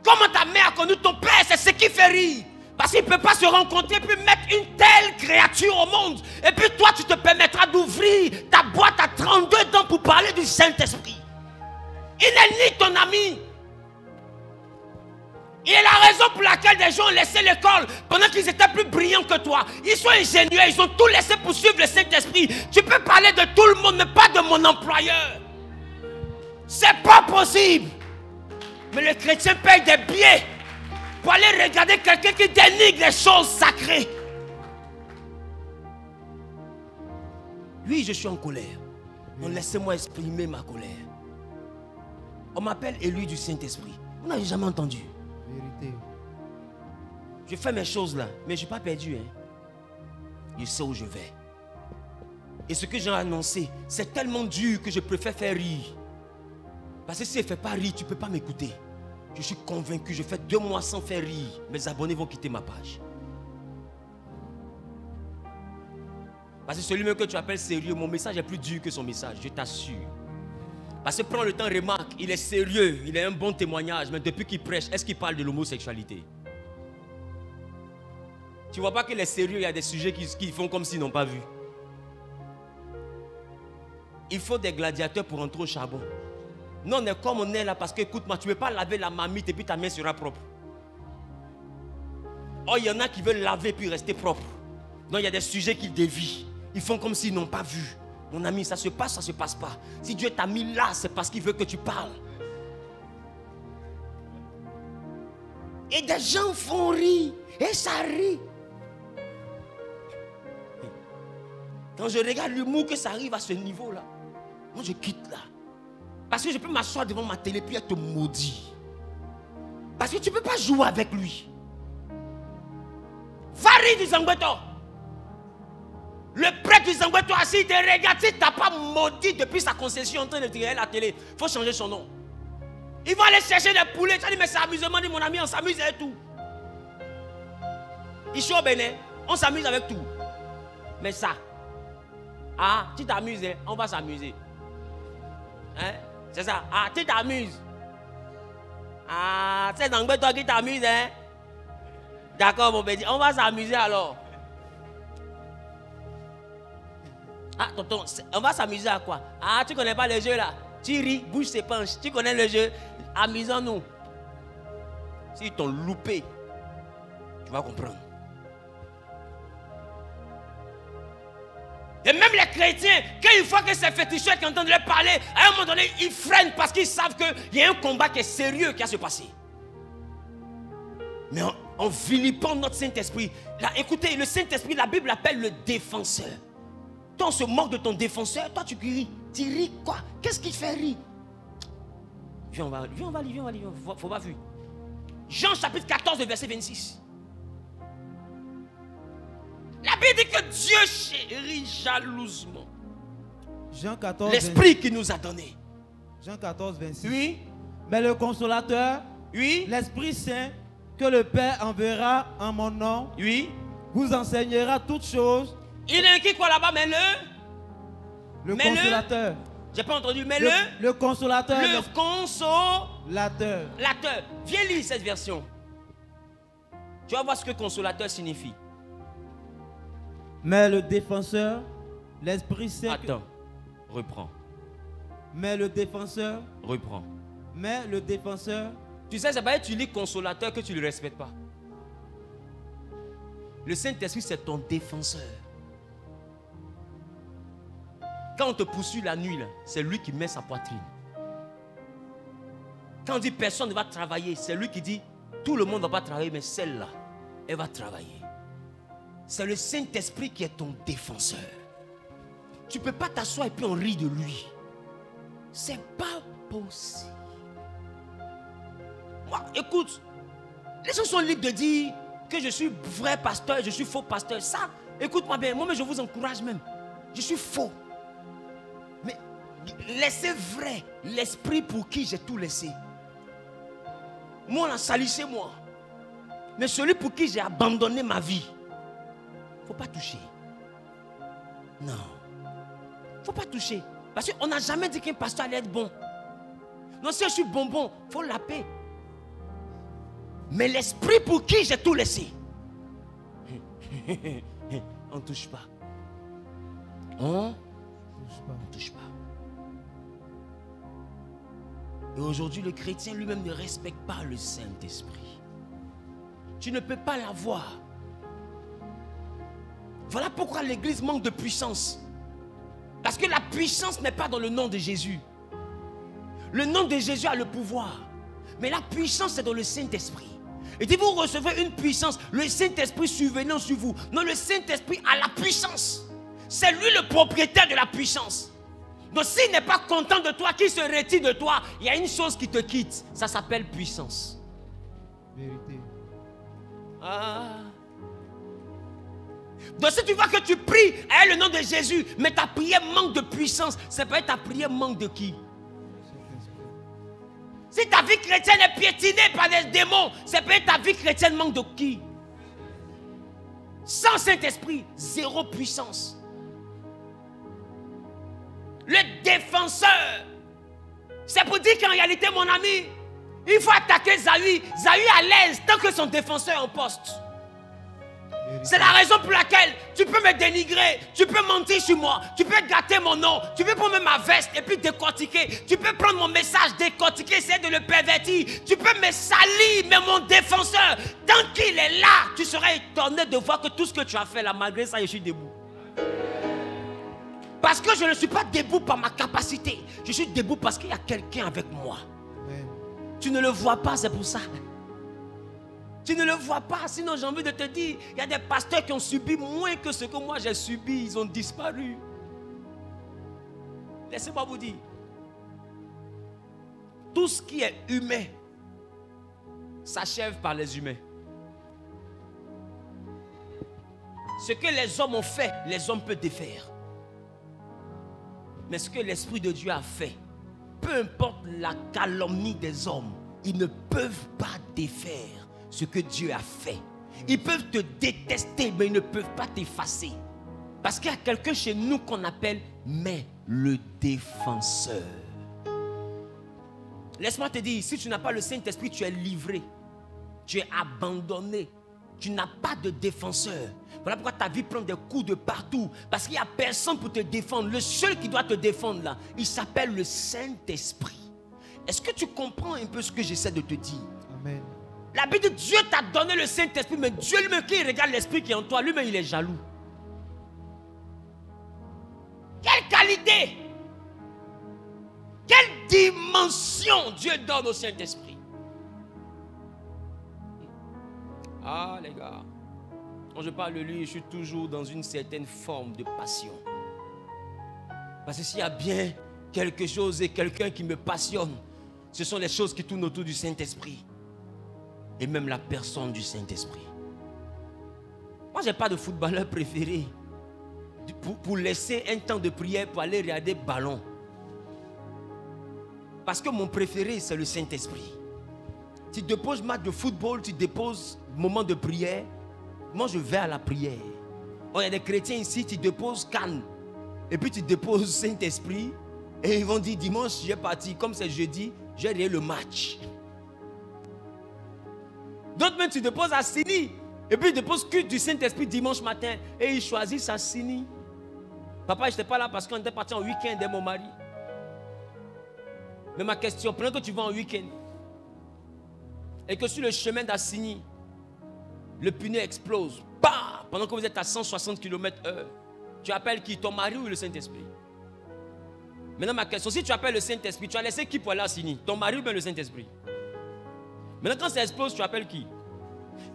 Comment ta mère a connu ton père, c'est ce qui fait rire. Parce qu'il ne peut pas se rencontrer puis mettre une telle créature au monde. Et puis toi, tu te permettras d'ouvrir ta boîte à 32 dents pour parler du Saint-Esprit. Il n'est ni ton ami. Il est la raison pour laquelle des gens ont laissé l'école pendant qu'ils étaient plus brillants que toi. Ils sont ingénieux, ils ont tout laissé pour suivre le Saint-Esprit. Tu peux parler de tout le monde, mais pas de mon employeur. C'est pas possible. Mais le chrétien paye des billets pour aller regarder quelqu'un qui dénigre les choses sacrées. Oui, je suis en colère. Donc laissez-moi exprimer ma colère. On m'appelle élu du Saint-Esprit. Vous n'avez jamais entendu. Vérité. Je fais mes choses là, mais je n'ai pas perdu. Je sais où je vais. Et ce que j'ai annoncé, c'est tellement dur que je préfère faire rire. Parce que si elle ne fait pas rire, tu ne peux pas m'écouter. Je suis convaincu, je fais 2 mois sans faire rire. Mes abonnés vont quitter ma page. Parce que celui même que tu appelles sérieux, mon message est plus dur que son message, je t'assure. Parce que prends le temps, remarque, il est sérieux, il a un bon témoignage, mais depuis qu'il prêche, est-ce qu'il parle de l'homosexualité? Tu ne vois pas qu'il est sérieux, il y a des sujets qui font comme s'ils n'ont pas vu. Il faut des gladiateurs pour entrer au charbon. Non, on est comme on est là parce que, écoute-moi, tu ne peux pas laver la marmite et puis ta main sera propre. Oh, il y en a qui veulent laver puis rester propre. Non, il y a des sujets qu'ils dévient. Ils font comme s'ils n'ont pas vu. Mon ami, ça se passe, ça ne se passe pas. Si Dieu t'a mis là, c'est parce qu'il veut que tu parles. Et des gens font rire. Et ça rit. Quand je regarde l'humour que ça arrive à ce niveau-là, moi je quitte là. Parce que je peux m'asseoir devant ma télé puis être maudit. Parce que tu ne peux pas jouer avec lui. Va rire du Zangweto. Le prêtre du Zangweto assis, il te regarde. Si tu n'as pas maudit depuis sa concession en train de tirer la télé, il faut changer son nom. Il va aller chercher des poulets. Tu as dit, mais c'est amusement, dit mon ami, on s'amuse avec tout. Ici au Bénin, on s'amuse avec tout. Mais ça, ah, tu t'amuses, hein, on va s'amuser. Hein? C'est ça. Ah, tu t'amuses. Ah, c'est Zangweto qui t'amuse, hein? D'accord, mon petit, on va s'amuser alors. Ah, tonton, on va s'amuser à quoi? Ah, tu connais pas le jeu là? Tu ris, bouge ses penches. Tu connais le jeu? Amusons-nous. S'ils t'ont loupé, tu vas comprendre. Et même les chrétiens, quand une fois que ces féticheurs qui entendent leur parler, à un moment donné, ils freinent parce qu'ils savent qu'il y a un combat qui est sérieux qui a se passer. Mais en vilipant notre Saint-Esprit, là, écoutez, le Saint-Esprit, la Bible l'appelle le défenseur. Toi, on se moque de ton défenseur, toi tu ris. Tu ris quoi? Qu'est-ce qui fait rire? Viens, on va lire, faut pas vu. Jean chapitre 14, verset 26. La Bible dit que Dieu chérit jalousement Jean 14, l'esprit qu'il nous a donné. Jean 14, 26. Oui. Mais le consolateur, Oui. l'Esprit Saint, que le Père enverra en mon nom, Oui. vous enseignera toutes choses. Il est écrit quoi là-bas? Mais Le Mais consolateur. j'ai pas entendu. Mais le consolateur. le consolateur. Consolateur. Viens lire cette version. Tu vas voir ce que consolateur signifie. Mais le défenseur, l'Esprit Saint. Attends, reprends, Mais le défenseur. reprends. Mais le défenseur. Tu sais, c'est pas que tu lis consolateur que tu ne le respectes pas. Le Saint-Esprit, c'est ton défenseur. Quand on te poursuit la nuit, c'est lui qui met sa poitrine. Quand on dit personne ne va travailler, c'est lui qui dit tout le monde ne va pas travailler, mais celle-là, elle va travailler. C'est le Saint-Esprit qui est ton défenseur. Tu ne peux pas t'asseoir et puis on rit de lui. C'est pas possible. Moi, écoute, les gens sont libres de dire que je suis vrai pasteur, je suis faux pasteur. Ça, écoute-moi bien, moi-même je vous encourage même. Je suis faux. Mais laissez vrai l'esprit pour qui j'ai tout laissé. Moi, on a salissé moi. Mais celui pour qui j'ai abandonné ma vie, il ne faut pas toucher. Non. Il ne faut pas toucher. Parce qu'on n'a jamais dit qu'un pasteur allait être bon. Non, si je suis bonbon, il faut la paix. Mais l'esprit pour qui j'ai tout laissé, on ne touche pas. On ne touche pas. Et aujourd'hui, le chrétien lui-même ne respecte pas le Saint-Esprit. Tu ne peux pas l'avoir. Voilà pourquoi l'église manque de puissance. Parce que la puissance n'est pas dans le nom de Jésus. Le nom de Jésus a le pouvoir. Mais la puissance est dans le Saint-Esprit. Et si vous recevez une puissance, le Saint-Esprit survenant sur vous. Non, le Saint-Esprit a la puissance. C'est lui le propriétaire de la puissance. Donc s'il n'est pas content de toi, qu'il se retire de toi, il y a une chose qui te quitte. Ça s'appelle puissance. Vérité. Ah. Donc si tu vois que tu pries avec le nom de Jésus, mais ta prière manque de puissance, c'est pas ta prière manque de qui? Si ta vie chrétienne est piétinée par des démons, c'est pas ta vie chrétienne manque de qui? Sans Saint-Esprit, zéro puissance. Le défenseur, c'est pour dire qu'en réalité, mon ami, il faut attaquer Zawi. Zawi est à l'aise tant que son défenseur est en poste. C'est la raison pour laquelle tu peux me dénigrer, tu peux mentir sur moi, tu peux gâter mon nom, tu peux prendre ma veste et puis décortiquer, tu peux prendre mon message, décortiquer, essayer de le pervertir, tu peux me salir, mais mon défenseur, tant qu'il est là, tu seras étonné de voir que tout ce que tu as fait là, malgré ça, je suis debout. Parce que je ne suis pas debout par ma capacité, je suis debout parce qu'il y a quelqu'un avec moi. Amen. Tu ne le vois pas, c'est pour ça. Tu ne le vois pas, sinon j'ai envie de te dire, il y a des pasteurs qui ont subi moins que ce que moi j'ai subi, ils ont disparu. Laissez-moi vous dire, tout ce qui est humain s'achève par les humains. Ce que les hommes ont fait, les hommes peuvent défaire. Mais ce que l'Esprit de Dieu a fait, peu importe la calomnie des hommes, ils ne peuvent pas défaire ce que Dieu a fait. Ils peuvent te détester, mais ils ne peuvent pas t'effacer. Parce qu'il y a quelqu'un chez nous qu'on appelle mais le défenseur. Laisse-moi te dire, si tu n'as pas le Saint-Esprit, tu es livré. Tu es abandonné. Tu n'as pas de défenseur. Voilà pourquoi ta vie prend des coups de partout. Parce qu'il n'y a personne pour te défendre. Le seul qui doit te défendre là, il s'appelle le Saint-Esprit. Est-ce que tu comprends un peu ce que j'essaie de te dire? Amen. La Bible dit Dieu t'a donné le Saint-Esprit, mais Dieu lui-même qui regarde l'Esprit qui est en toi, lui-même il est jaloux. Quelle qualité, quelle dimension Dieu donne au Saint-Esprit. Ah les gars, quand je parle de lui, je suis toujours dans une certaine forme de passion. Parce que s'il y a bien quelque chose et quelqu'un qui me passionne, ce sont les choses qui tournent autour du Saint-Esprit. Et même la personne du Saint-Esprit. Moi, je n'ai pas de footballeur préféré. Pour laisser un temps de prière pour aller regarder ballon. Parce que mon préféré, c'est le Saint-Esprit. Tu déposes match de football, tu déposes moment de prière. Moi, je vais à la prière. Oh, il y a des chrétiens ici, tu déposes Cannes. Et puis tu déposes Saint-Esprit. Et ils vont dire, dimanche, j'ai parti. Comme c'est jeudi, j'ai regardé le match. D'autres même, tu déposes à Sini. Et puis ils déposent culte du Saint-Esprit dimanche matin. Et ils choisissent à Sini. Papa, je n'étais pas là parce qu'on était parti en week-end avec mon mari. Mais ma question, pendant que tu vas en week-end et que sur le chemin d'Assini, le pneu explose, bah, pendant que vous êtes à 160 km/h, tu appelles qui? Ton mari ou le Saint-Esprit? Maintenant ma question, si tu appelles le Saint-Esprit, tu as laissé qui pour aller à Assini? Ton mari ou bien le Saint-Esprit? Maintenant quand ça explose, tu appelles qui?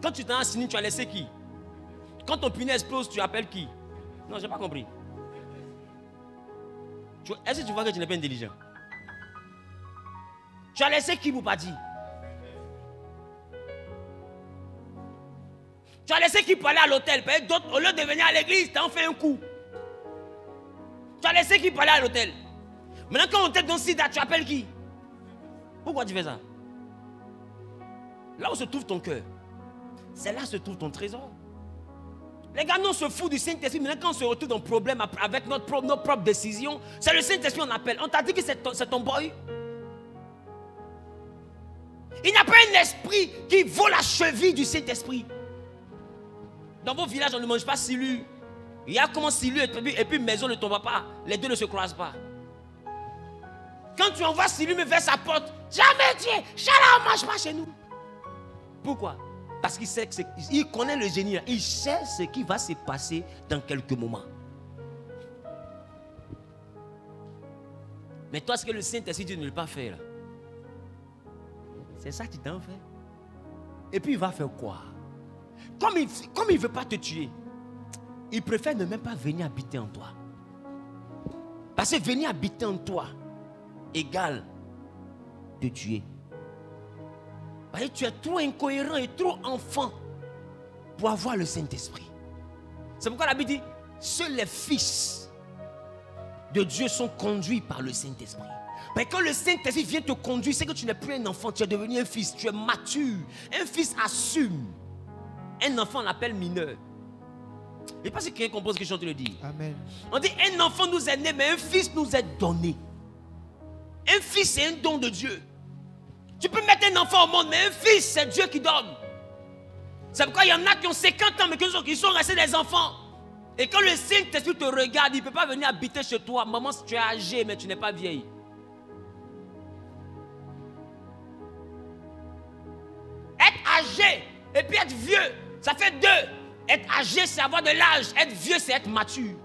Quand tu t'es à Assini, tu as laissé qui? Quand ton pneu explose, tu appelles qui? Non, je n'ai pas compris. Est-ce que tu vois que tu n'es pas intelligent? Tu as laissé qui pour partir? Tu as laissé qui pour aller à l'hôtel? D'autres, au lieu de venir à l'église, tu as fait un coup. Tu as laissé qui pour aller à l'hôtel? Maintenant, quand on t'aide dans Sida, tu appelles qui? Pourquoi tu fais ça? Là où se trouve ton cœur, c'est là où se trouve ton trésor. Les gars, nous on se fout du Saint-Esprit. Maintenant, quand on se retrouve dans un problème avec nos propres décisions, c'est le Saint-Esprit qu'on appelle. On t'a dit que c'est ton boy. Il n'y a pas un esprit qui vaut la cheville du Saint-Esprit. Dans vos villages, on ne mange pas silu. Il y a comment silu et puis maison de ton papa. Les deux ne se croisent pas. Quand tu envoies silu vers sa porte, jamais Dieu, Chala, on ne mange pas chez nous. Pourquoi? Parce qu'il sait qu'il connaît le génie. Il sait ce qui va se passer dans quelques moments. Mais toi, ce que le Saint-Esprit ne veut pas faire, c'est ça que tu t'en fais. Et puis il va faire quoi? Comme il ne veut pas te tuer, il préfère ne même pas venir habiter en toi. Parce que venir habiter en toi égale te tuer. Parce que tu es trop incohérent et trop enfant pour avoir le Saint-Esprit. C'est pourquoi la Bible dit, seuls les fils de Dieu sont conduits par le Saint-Esprit. Mais quand le Saint-Esprit vient te conduire, c'est que tu n'es plus un enfant, tu es devenu un fils, tu es mature. Un fils assume. Un enfant, on l'appelle mineur. Et pas si quelqu'un comprend ce que je suis en train de dire. Amen. On dit un enfant nous est né, mais un fils nous est donné. Un fils, c'est un don de Dieu. Tu peux mettre un enfant au monde, mais un fils, c'est Dieu qui donne. C'est pourquoi il y en a qui ont 50 ans, mais qui sont restés des enfants. Et quand le Saint-Esprit te regarde, il ne peut pas venir habiter chez toi. Maman, tu es âgé, mais tu n'es pas vieille. Être âgé et puis être vieux, ça fait deux. Être âgé, c'est avoir de l'âge. Être vieux, c'est être mature.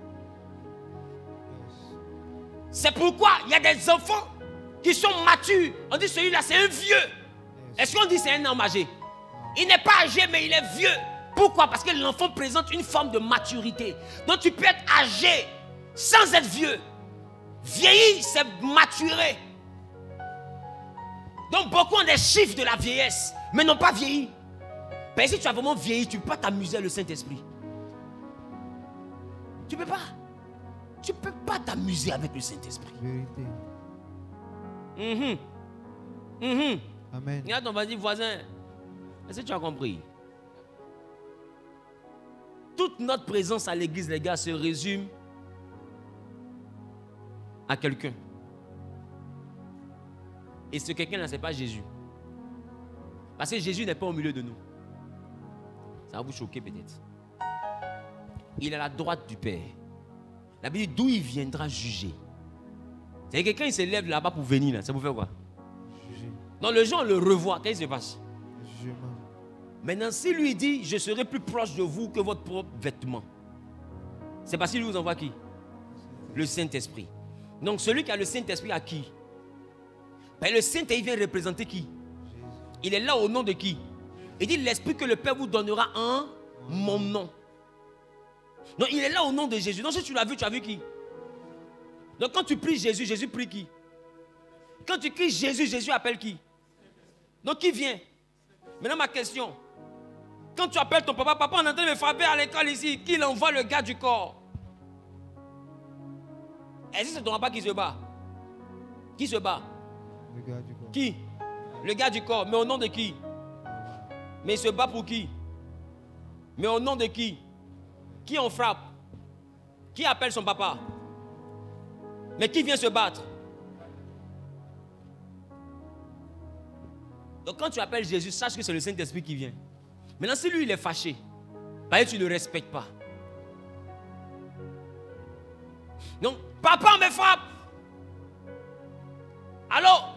C'est pourquoi il y a des enfants qui sont matures. On dit celui-là, c'est un vieux. Est-ce qu'on dit c'est un homme âgé? Il n'est pas âgé, mais il est vieux. Pourquoi? Parce que l'enfant présente une forme de maturité. Donc tu peux être âgé sans être vieux. Vieillir, c'est maturer. Donc beaucoup ont des chiffres de la vieillesse, mais n'ont pas vieilli. Mais si tu as vraiment vieilli, tu ne peux pas t'amuser avec le Saint-Esprit. Tu ne peux pas. Tu ne peux pas t'amuser avec le Saint-Esprit. Vérité. Amen. Regarde ton voisin. Est-ce que tu as compris? Toute notre présence à l'église, les gars, se résume à quelqu'un. Et ce quelqu'un-là, ce n'est pas Jésus. Parce que Jésus n'est pas au milieu de nous. Ça va vous choquer peut-être. Il est à la droite du Père. La Bible dit d'où il viendra juger. C'est quelqu'un qui se lève là-bas pour venir. Là. Ça vous fait quoi? Juger. Donc les gens le revoient. Qu'est-ce qui se passe? Jugement. Maintenant, si lui dit, je serai plus proche de vous que votre propre vêtement. C'est parce qu'il vous envoie qui? Le Saint-Esprit. Donc celui qui a le Saint-Esprit a qui? Ben, le Saint-Esprit vient représenter qui? Il est là au nom de qui? Il dit l'Esprit que le Père vous donnera en mon nom. Donc il est là au nom de Jésus. Donc si tu l'as vu, tu as vu qui? Donc quand tu pries Jésus, Jésus prie qui? Quand tu cries Jésus, Jésus appelle qui? Donc qui vient? Maintenant ma question. Quand tu appelles ton papa, papa on est en train de me frapper à l'école ici, qu'il envoie le gars du corps. Est-ce que c'est ton papa qui se bat? Qui se bat? Le gars du corps. Qui? Le gars du corps. Mais au nom de qui? Mais il se bat pour qui? Mais au nom de qui? Qui on frappe? Qui appelle son papa? Mais qui vient se battre? Donc quand tu appelles Jésus, sache que c'est le Saint-Esprit qui vient. Maintenant, si lui il est fâché, parce que tu ne le respectes pas. Donc, papa me frappe. Alors,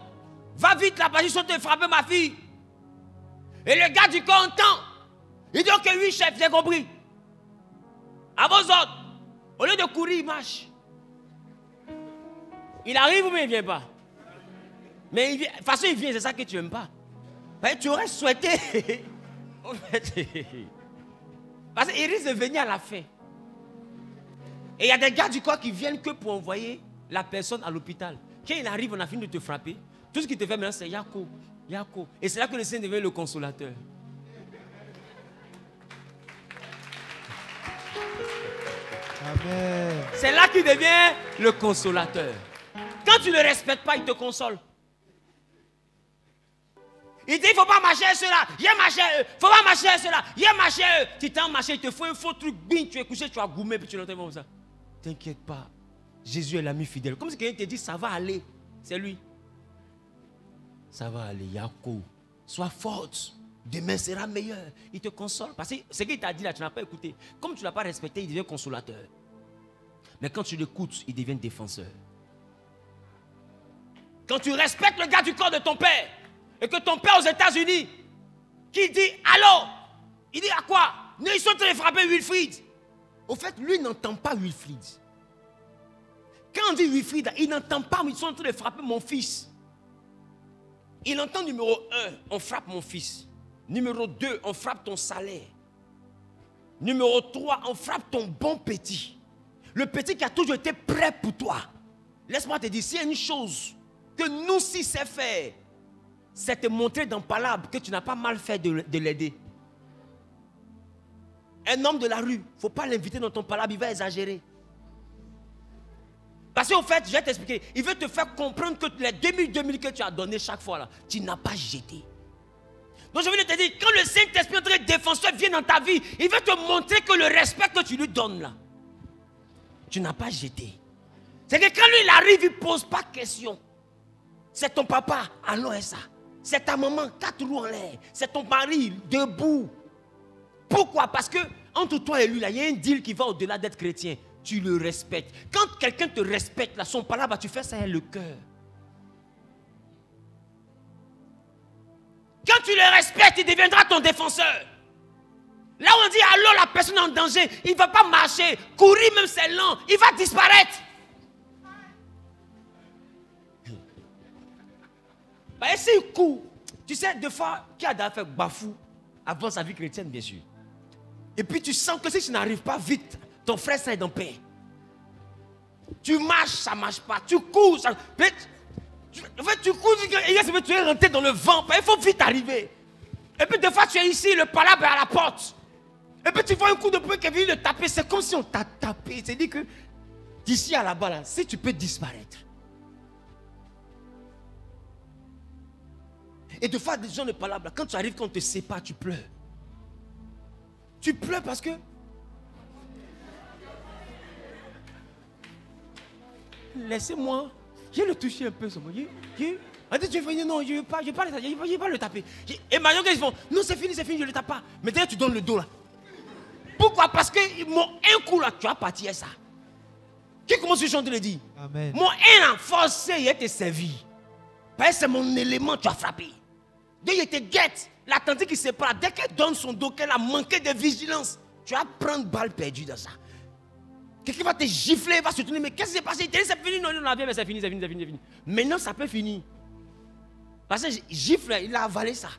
va vite là, parce qu'ils sont te frapper ma fille. Et le gars du corps entend. Il dit ok, oui, chef, j'ai compris. À vos ordres. Au lieu de courir, il marche. Il arrive ou bien il ne vient pas? Mais il vient. De toute façon, il vient, c'est ça que tu n'aimes pas. Parce que tu aurais souhaité. En fait, parce qu'il risque de venir à la fin. Et il y a des gars du corps qui viennent que pour envoyer la personne à l'hôpital. Quand il arrive, on a fini de te frapper. Tout ce qu'il te fait maintenant, c'est Yako, Yako. Et c'est là que le Seigneur devient le consolateur. Amen. C'est là qu'il devient le consolateur. Quand tu ne le respectes pas, il te console. Il dit, il ne faut pas marcher à cela. Il y a marché à eux. Il ne faut pas marcher à cela. Il y a marché à eux. Tu t'en marché, il te faut un faux truc. Bing, tu es couché, tu as goumé, puis tu l'entends comme ça. T'inquiète pas. Jésus est l'ami fidèle. Comme si quelqu'un te dit, ça va aller. C'est lui. Ça va aller, Yako. Sois forte. Demain sera meilleur. Il te console. Parce que ce qu'il t'a dit là, tu n'as pas écouté. Comme tu ne l'as pas respecté, il devient consolateur. Mais quand tu l'écoutes, il devient défenseur. Quand tu respectes le gars du corps de ton père, et que ton père aux États-Unis, qui dit, allô, il dit à quoi? Ils sont en train de frapper Wilfried. Au fait, lui n'entend pas Wilfried. Quand on dit Wilfried, il n'entend pas, mais ils sont en train de frapper mon fils. Il entend numéro 1, on frappe mon fils. Numéro 2, on frappe ton salaire. Numéro 3, on frappe ton bon petit. Le petit qui a toujours été prêt pour toi. Laisse-moi te dire, s'il y a une chose que nous si c'est faire, c'est te montrer dans Palabre que tu n'as pas mal fait de l'aider. Un homme de la rue, il ne faut pas l'inviter dans ton Palabre, il va exagérer. Parce qu'au fait, je vais t'expliquer, il veut te faire comprendre que les 2000 que tu as donné chaque fois là, tu n'as pas jeté. Donc je veux te dire, quand le Saint-Esprit, notre défenseur, vient dans ta vie, il veut te montrer que le respect que tu lui donnes là, tu n'as pas jeté. C'est que quand lui il arrive, il ne pose pas de question. C'est ton papa, allons et ça. C'est ta maman, 4 roues en l'air. C'est ton mari, debout. Pourquoi? Parce que entre toi et lui, il y a un deal qui va au-delà d'être chrétien. Tu le respectes. Quand quelqu'un te respecte, là, son palabre, tu fais ça avec le cœur. Quand tu le respectes, il deviendra ton défenseur. Là où on dit, allô, la personne en danger, il ne va pas marcher, courir même c'est lent, il va disparaître. Et s'il court, tu sais, des fois, qui a déjà fait bafou avant sa vie chrétienne, bien sûr. Et puis tu sens que si tu n'arrives pas vite, ton frère ça est en paix. Tu marches, ça ne marche pas. Tu cours, ça... En fait, tu cours, tu es rentré dans le vent. Il faut vite arriver. Et puis des fois, tu es ici, le palabre est à la porte. Et puis tu vois un coup de poing qui vient de taper. C'est comme si on t'a tapé. C'est-à-dire que d'ici à là-bas, là, si tu peux disparaître. Et des fois, des gens ne parlent pas. Quand tu arrives, quand on te sépare, tu pleures. Tu pleures parce que... Laissez-moi. Je vais le toucher un peu. On dit, tu es venu, non, je ne vais pas le taper. Et maintenant, ils font, non, c'est fini, je ne le tape pas. Mais d'ailleurs, tu donnes le dos là. Pourquoi? Parce que un coup là, tu as parti à ça. Qui commence à chanter le dit? Amen. Mon un forcé, il a été servi. Parce que c'est mon élément, tu as frappé. Dès qu'il te guette, la tante qui se parle, dès qu'elle donne son dos, qu'elle a manqué de vigilance, tu vas prendre balle perdue dans ça. Quelqu'un va te gifler, va se tourner, mais qu'est-ce qui s'est passé? Il te dit, c'est fini, non, mais c'est fini. Maintenant, ça peut finir. Parce que gifle, il a avalé ça.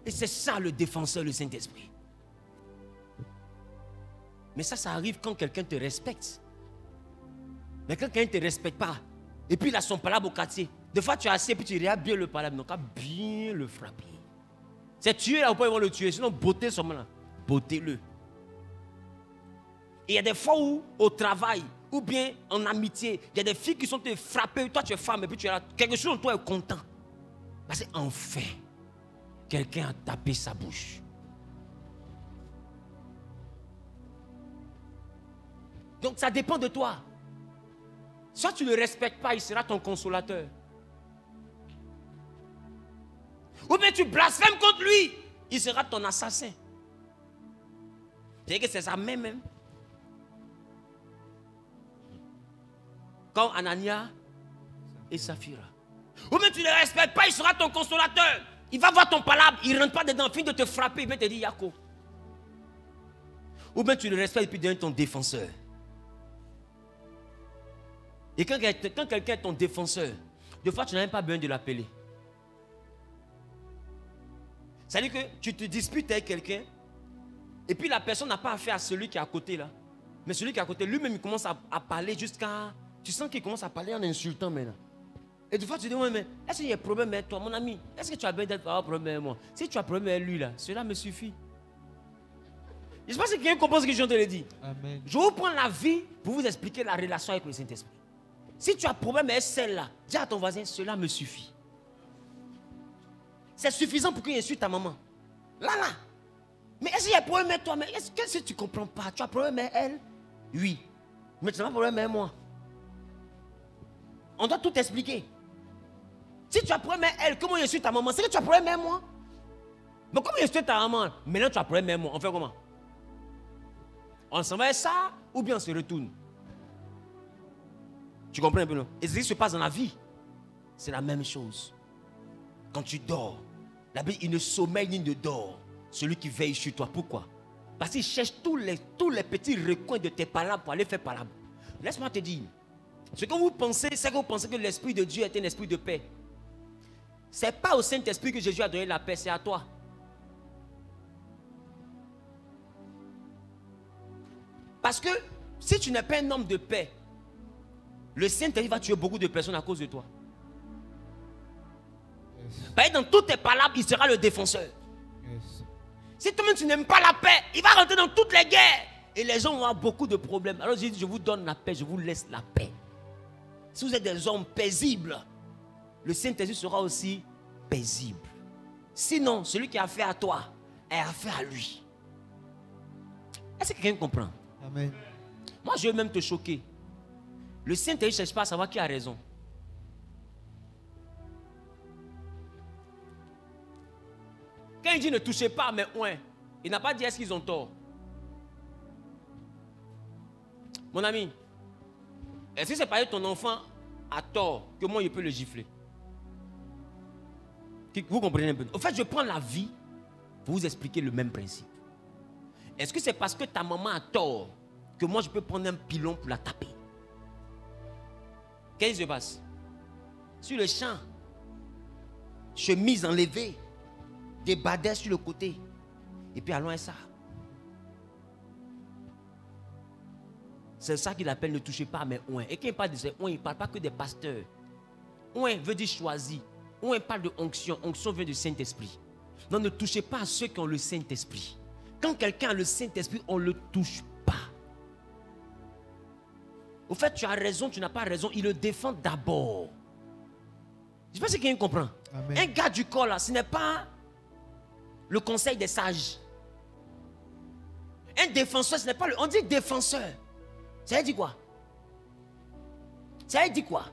Et c'est ça le défenseur, le Saint-Esprit. Mais ça arrive quand quelqu'un te respecte. Mais quand quelqu'un ne te respecte pas, et puis il a son palabre au quartier, des fois tu es assis et puis tu regardes bien le palabre, donc bien le frapper. C'est tuer là, ou pas ils vont le tuer, sinon botter seulement là. Botter-le. Et il y a des fois où, au travail, ou bien en amitié, il y a des filles qui sont te frapper, toi tu es femme, et puis tu es là, quelque chose en toi est content. Parce qu'enfin, quelqu'un a tapé sa bouche. Donc ça dépend de toi. Soit tu ne le respectes pas, il sera ton consolateur. Ou bien tu blasphèmes contre lui, il sera ton assassin. C'est que c'est ça même. Comme Anania et Saphira. Ou bien tu ne le respectes pas, il sera ton consolateur. Il va voir ton palabre, il ne rentre pas dedans, finit de te frapper, il va te dire Yako. Ou bien tu le respectes et puis devient ton défenseur. Et quand quelqu'un est ton défenseur, des fois tu n'as même pas besoin de l'appeler. C'est-à-dire que tu te disputes avec quelqu'un, et puis la personne n'a pas affaire à celui qui est à côté là. Mais celui qui est à côté, lui-même, il commence à parler jusqu'à... Tu sens qu'il commence à parler en insultant maintenant. Et des fois, tu te dis, ouais, mais est-ce qu'il y a un problème avec toi, mon ami? Est-ce que tu as besoin d'être un problème avec moi? Si tu as un problème avec lui là, cela me suffit. Je ne sais pas si quelqu'un comprend ce que je viens de le dire. Amen. Je vous prends la vie pour vous expliquer la relation avec le Saint-Esprit. Si tu as un problème avec celle-là, dis à ton voisin, cela me suffit. C'est suffisant pour qu'il insulte ta maman. Là. Mais est-ce qu'il y a un problème avec toi? Mais est-ce que tu ne comprends pas? Tu as un problème avec elle? Oui. Mais tu n'as pas un problème avec moi. On doit tout expliquer. Si tu as un problème avec elle, comment il insulte ta maman? C'est que tu as un problème avec moi. Mais comment il insulte ta maman? Maintenant tu as un problème avec moi. On fait comment? On s'en va avec ça ou bien on se retourne? Tu comprends un peu, non? Et ce qui se passe dans la vie, c'est la même chose. Quand tu dors, la Bible, il ne sommeille ni ne dort celui qui veille sur toi. Pourquoi? Parce qu'il cherche tous les petits recoins de tes palabres pour aller faire palabre. Laisse-moi te dire, ce que vous pensez, c'est que vous pensez que l'Esprit de Dieu est un esprit de paix. Ce n'est pas au Saint-Esprit que Jésus a donné la paix, c'est à toi. Parce que si tu n'es pas un homme de paix, le Saint-Esprit va tuer beaucoup de personnes à cause de toi. Yes. Dans toutes tes palabres, il sera le défenseur. Yes. Si toi-même tu n'aimes pas la paix, il va rentrer dans toutes les guerres. Et les gens vont avoir beaucoup de problèmes. Alors je dis, je vous donne la paix, je vous laisse la paix. Si vous êtes des hommes paisibles, le Saint-Esprit sera aussi paisible. Sinon, celui qui a affaire à toi a affaire à lui. Est-ce que quelqu'un comprend? Amen. Moi, je vais même te choquer. Le Saint-Esprit ne cherche pas à savoir qui a raison. Quand il dit ne touchez pas, mais ouais, il n'a pas dit est-ce qu'ils ont tort. Mon ami, est-ce que c'est parce que ton enfant a tort que moi je peux le gifler? Vous comprenez un peu? En fait, je prends la vie pour vous expliquer le même principe. Est-ce que c'est parce que ta maman a tort que moi je peux prendre un pilon pour la taper? Qu'est-ce qui se passe? Sur le champ, chemise enlevée, des badets sur le côté, et puis allons à ça. C'est ça qu'il appelle ne touchez pas, mais ouin. Et quand il parle de ça, ouin, il ne parle pas que des pasteurs. Ouin veut dire choisi. Ouin parle de onction. Onction vient du Saint-Esprit. Non, ne touchez pas à ceux qui ont le Saint-Esprit. Quand quelqu'un a le Saint-Esprit, on ne le touche pas. Au fait, tu as raison, tu n'as pas raison. Il le défend d'abord. Je ne sais pas si quelqu'un comprend. Amen. Un gars du corps, là, ce n'est pas le conseil des sages. Un défenseur, ce n'est pas le... On dit défenseur. Ça veut dire quoi? Ça veut dire quoi?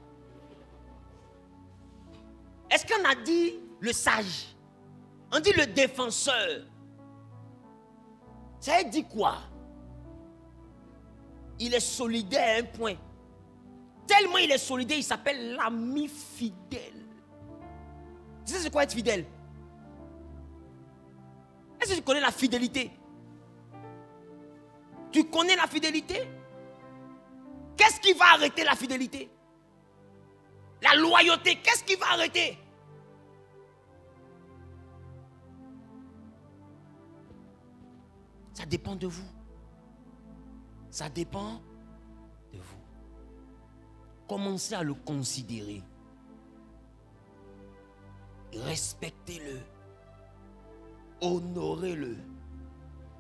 Est-ce qu'on a dit le sage? On dit le défenseur. Ça veut dire quoi? Il est solidaire à un point. Tellement il est solidaire, il s'appelle l'ami fidèle. Tu sais c'est quoi être fidèle? Est-ce que tu connais la fidélité? Tu connais la fidélité? Qu'est-ce qui va arrêter la fidélité? La loyauté, qu'est-ce qui va arrêter? Ça dépend de vous. Ça dépend de vous. Commencez à le considérer. Respectez-le. Honorez-le.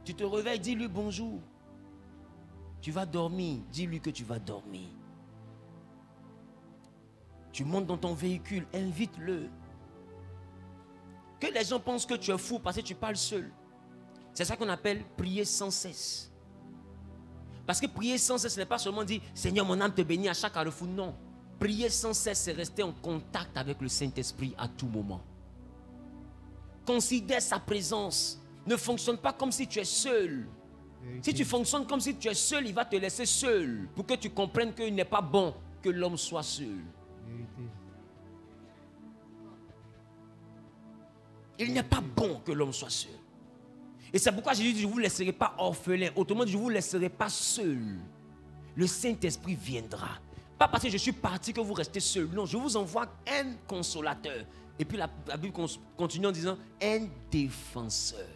Tu te réveilles, dis-lui bonjour. Tu vas dormir, dis-lui que tu vas dormir. Tu montes dans ton véhicule, invite-le. Que les gens pensent que tu es fou parce que tu parles seul. C'est ça qu'on appelle prier sans cesse. Parce que prier sans cesse, ce n'est pas seulement dire Seigneur, mon âme te bénit à chaque carrefour. Non. Prier sans cesse, c'est rester en contact avec le Saint-Esprit à tout moment. Considère sa présence. Ne fonctionne pas comme si tu es seul. Si tu fonctionnes comme si tu es seul, il va te laisser seul pour que tu comprennes qu'il n'est pas bon que l'homme soit seul. Il n'est pas bon que l'homme soit seul. Et c'est pourquoi Jésus dit, je ne vous laisserai pas orphelin. Autrement dit, je ne vous laisserai pas seul. Le Saint-Esprit viendra. Pas parce que je suis parti que vous restez seul. Non, je vous envoie un consolateur. Et puis la Bible continue en disant, un défenseur.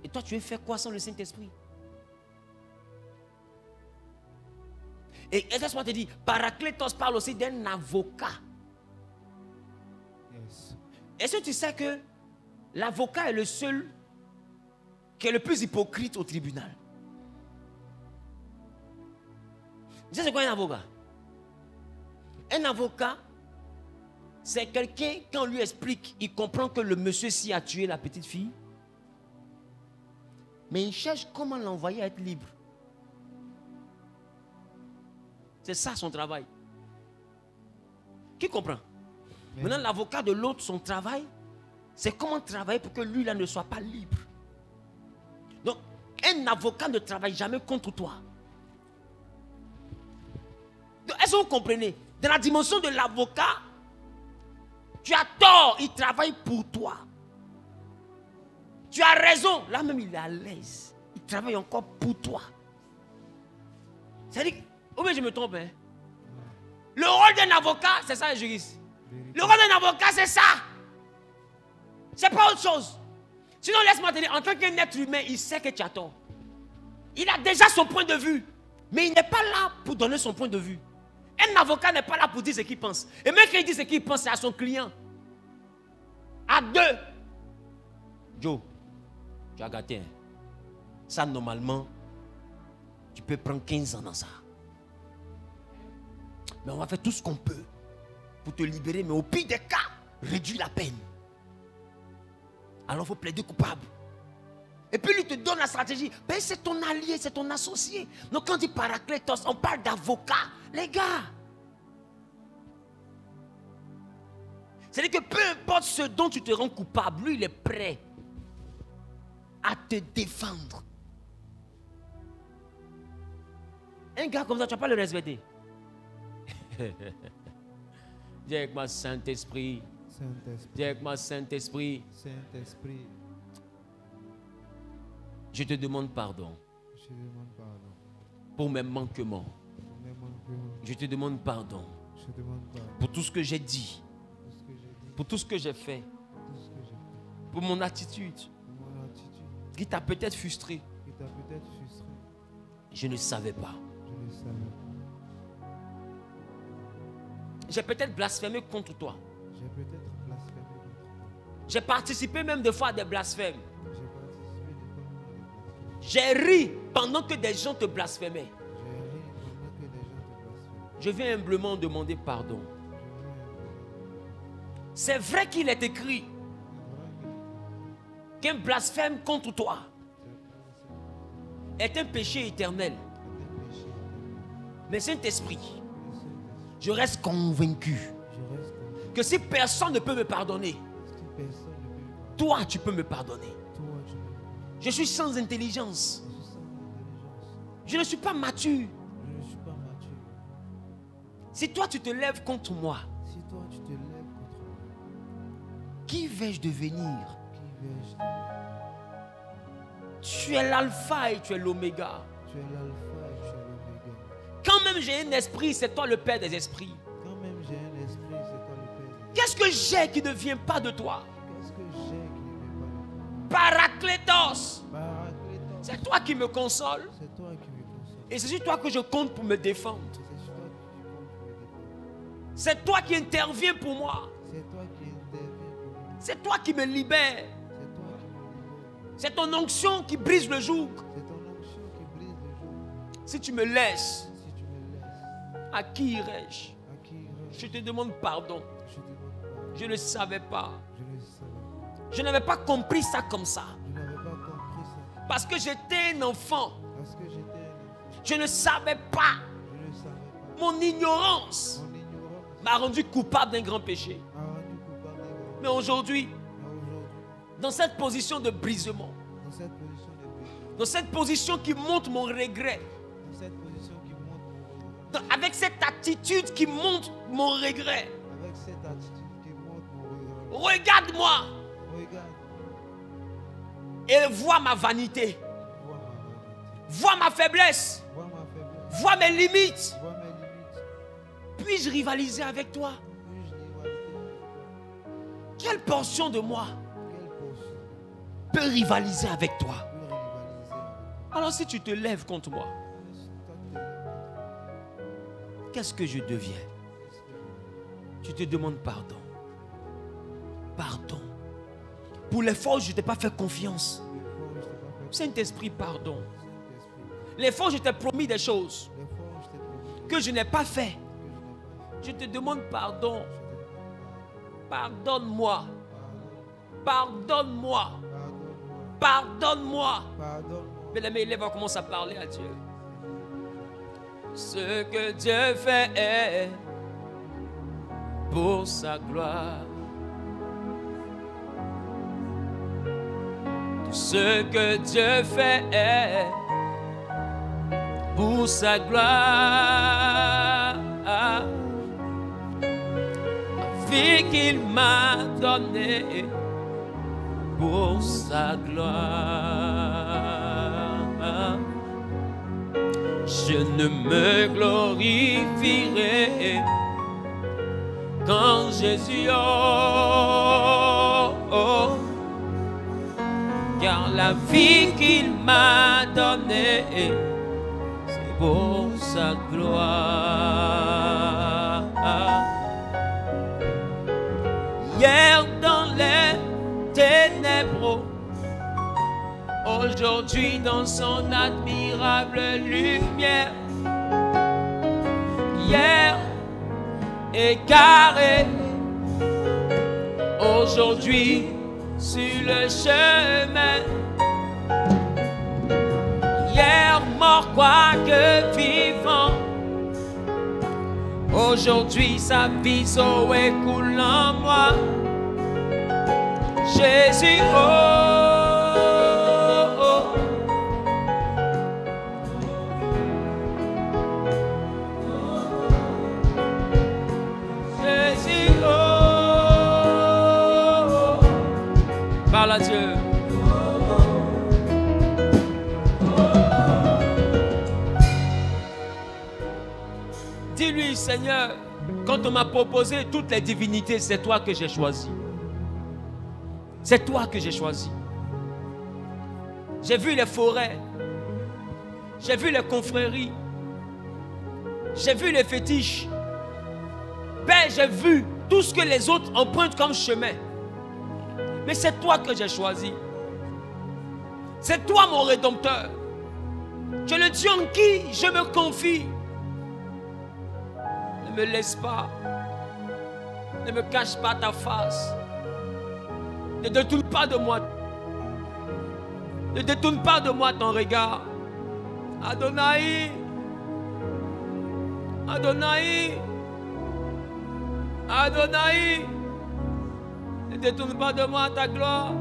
Et toi, tu veux faire quoi sans le Saint-Esprit? Et laisse-moi te dire, Paraclétos parle aussi d'un avocat. Yes. Est-ce que tu sais que l'avocat est le seul qui est le plus hypocrite au tribunal? Tu sais c'est quoi un avocat? Un avocat, c'est quelqu'un, quand on lui explique, il comprend que le monsieur-ci a tué la petite fille. Mais il cherche comment l'envoyer à être libre. C'est ça son travail. Qui comprend? Maintenant, l'avocat de l'autre, son travail, c'est comment travailler pour que lui là ne soit pas libre. Donc, un avocat ne travaille jamais contre toi. Est-ce que vous comprenez? Dans la dimension de l'avocat, tu as tort, il travaille pour toi. Tu as raison, là même il est à l'aise. Il travaille encore pour toi. C'est-à-dire, ou bien je me trompe, hein? Le rôle d'un avocat, c'est ça un juriste. Le rôle d'un avocat, c'est ça. C'est pas autre chose. Sinon, laisse-moi te dire, en tant qu'un être humain, il sait que tu as tort. Il a déjà son point de vue. Mais il n'est pas là pour donner son point de vue. Un avocat n'est pas là pour dire ce qu'il pense. Et même quand il dit ce qu'il pense, c'est à son client. À deux. Joe, tu as gâté. Hein? Ça, normalement, tu peux prendre 15 ans dans ça. Mais on va faire tout ce qu'on peut pour te libérer. Mais au pire des cas, réduire la peine. Alors il faut plaider coupable. Et puis lui te donne la stratégie. Ben, c'est ton allié, c'est ton associé. Donc quand on dit Paraclétos, on parle d'avocat. Les gars. C'est-à-dire que peu importe ce dont tu te rends coupable, lui il est prêt à te défendre. Un gars comme ça, tu ne vas pas le respecter. Dis avec moi Saint-Esprit. Saint-Esprit. Dis avec moi Saint-Esprit. Saint-Esprit. Je te demande pardon Je demande pardon. pour mes manquements. Pour mes manquements. Je te demande pardon Je demande pardon. pour tout ce que j'ai dit, Pour ce que j'ai dit. pour tout ce que j'ai fait, Tout ce que j'ai fait. pour mon attitude Pour mon attitude. qui t'a peut-être frustré. Qui t'a peut-être frustré. Je ne savais pas. Je le savais. J'ai peut-être blasphémé contre toi. J'ai peut-être blasphémé contre toi. J'ai participé même des fois à des blasphèmes. J'ai participé des fois à des blasphémies. J'ai ri pendant que des gens te blasphémaient. J'ai ri pendant que des gens te blasphémaient. Je viens humblement demander pardon. Je viens humblement. C'est vrai qu'il est écrit qu'un blasphème contre toi est un péché éternel. Mais Saint-Esprit, je reste convaincu que si personne ne peut me pardonner, toi tu peux me pardonner. Je suis sans intelligence. Je ne suis pas mature. Si toi tu te lèves contre moi, qui vais-je devenir? Tu es l'alpha et tu es l'oméga. Tu es l'alpha et tu es l'oméga. Quand même j'ai un esprit, c'est toi le Père des esprits. Quand même j'ai un esprit, c'est toi le Père des esprits. Qu'est-ce que j'ai qui ne vient pas de toi? Qu'est-ce que j'ai qui ne vient pas de toi? Paraclétos. Paraclétos. C'est toi qui me console. C'est toi qui me consoles. Et c'est sur toi que je compte pour me défendre. C'est sur toi que je compte pour me défendre. C'est toi qui interviens pour moi. C'est toi qui interviens pour moi. C'est toi qui me libère. C'est toi qui me libères. C'est ton onction qui brise le joug. C'est ton onction qui brise le jour. Si tu me laisses, Si tu me laisses, à qui irai-je? à qui irai-je? Je te demande pardon. Je te demande pardon. Je ne savais pas. Je ne savais pas. Je n'avais pas compris ça comme ça. Je n'avais pas compris ça. Parce que j'étais un enfant. Parce que j'étais un enfant. Je ne savais pas. Je ne savais pas. Mon ignorance Mon ignorance m'a rendu coupable d'un grand péché. m'a rendu coupable d'un grand Mais aujourd'hui, péché. Mais aujourd'hui, dans cette position de brisement, dans cette position de brisement, dans cette position qui montre mon regret, dans cette position qui montre mon regret, avec cette attitude qui montre mon regret, avec cette attitude qui montre mon regret, regarde-moi regarde, et vois ma vanité, vois ma vanité, vois ma faiblesse, vois ma faiblesse, vois mes limites. vois mes limites. Puis-je rivaliser avec toi? Puis-je rivaliser avec toi? Quelle portion de moi Quelle portion peut rivaliser avec toi? peut rivaliser avec toi? Alors si tu te lèves contre moi, Si toi tu te lèves contre moi, qu'est-ce que je deviens? qu'est-ce que Tu te demandes pardon. Pardon. Pour l'effort, je ne t'ai pas fait confiance. l'effort, je t'ai pas fait Saint-Esprit, pardon. Saint-Esprit, L'effort, je t'ai promis des choses l'effort, je t'ai promis que je n'ai pas fait. que je n'ai pas fait. Je te demande pardon. Je te demande Pardonne-moi. pardon. Pardonne-moi. Pardonne-moi. Pardonne-moi. Pardonne-moi. Bien-aimé, il va commencer à parler à Dieu. Ce que Dieu fait est pour sa gloire. Tout ce que Dieu fait est pour sa gloire. La vie qu'il m'a donnée pour sa gloire. Je ne me glorifierai qu'en Jésus, car la vie qu'il m'a donnée, c'est pour sa gloire. Hier dans les ténèbres, aujourd'hui dans son admirable lumière. Hier égaré, aujourd'hui sur le chemin. Hier mort quoique vivant, aujourd'hui sa vie coule en moi. Jésus, Jésus, parle à Dieu. Dis-lui, Seigneur, quand on m'a proposé toutes les divinités, c'est toi que j'ai choisi. C'est toi que j'ai choisi. J'ai vu les forêts. J'ai vu les confréries. J'ai vu les fétiches. Père, j'ai vu tout ce que les autres empruntent comme chemin. Mais c'est toi que j'ai choisi. C'est toi mon Rédempteur. Tu es le Dieu en qui je me confie. Ne me laisse pas. Ne me cache pas ta face. Ne détourne pas de moi. Ne détourne pas de moi ton regard. Adonai. Adonai. Adonai. Ne détourne pas de moi ta gloire.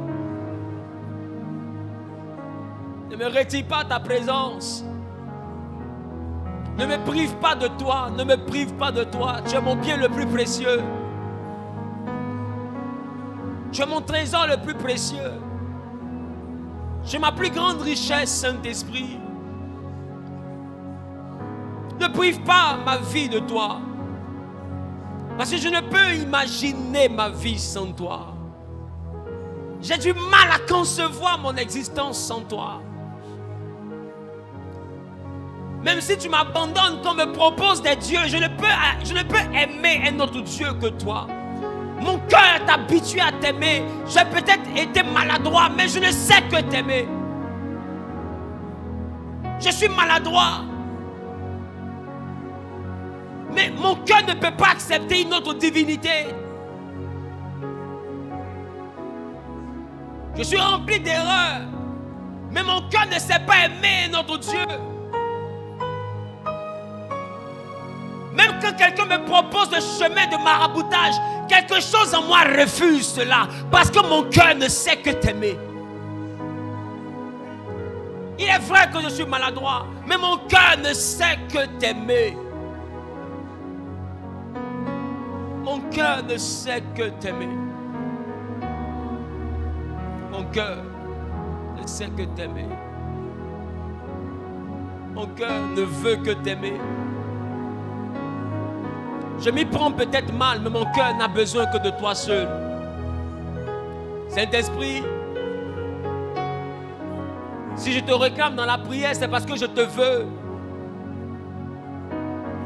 Ne me retire pas ta présence. Ne me prive pas de toi. Ne me prive pas de toi. Tu es mon bien le plus précieux. Tu es mon trésor le plus précieux. Tu es ma plus grande richesse, Saint-Esprit. Ne prive pas ma vie de toi. Parce que je ne peux imaginer ma vie sans toi. J'ai du mal à concevoir mon existence sans toi. Même si tu m'abandonnes, qu'on me propose des dieux, je ne peux aimer un autre Dieu que toi. Mon cœur est habitué à t'aimer. J'ai peut-être été maladroit, mais je ne sais que t'aimer. Je suis maladroit. Mais mon cœur ne peut pas accepter une autre divinité. Je suis rempli d'erreurs. Mais mon cœur ne sait pas aimer notre Dieu. Même quand quelqu'un me propose le chemin de maraboutage, quelque chose en moi refuse cela. Parce que mon cœur ne sait que t'aimer. Il est vrai que je suis maladroit, mais mon cœur ne sait que t'aimer. Mon cœur ne sait que t'aimer. Mon cœur ne sait que t'aimer. Mon cœur ne veut que t'aimer. Je m'y prends peut-être mal, mais mon cœur n'a besoin que de toi seul. Saint-Esprit, si je te réclame dans la prière, c'est parce que je te veux.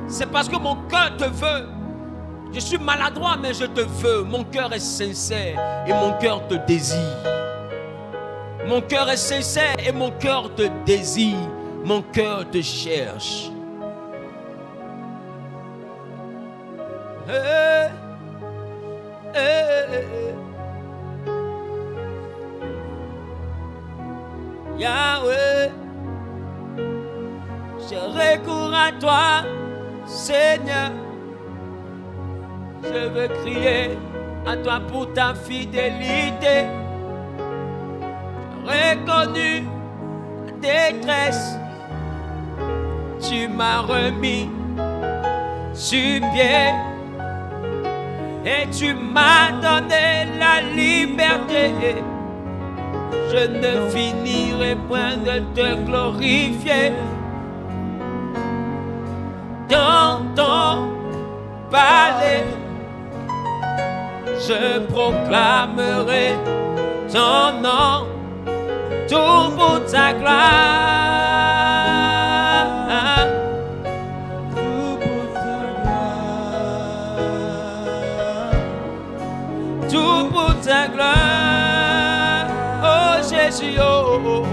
C'est parce que mon cœur te veut. Je suis maladroit, mais je te veux. Mon cœur est sincère et mon cœur te désire. Mon cœur est sincère et mon cœur te désire. Mon cœur te cherche. Yahweh, je recours à toi, Seigneur. Je veux crier à toi pour ta fidélité. J'ai reconnu la détresse. Tu m'as remis sur pied. Et tu m'as donné la liberté. Je ne finirai point de te glorifier. Dans ton palais, je proclamerai ton nom, tout pour ta gloire. Tout pour ta gloire. Tout pour ta gloire. Oh Jésus, oh, oh, oh.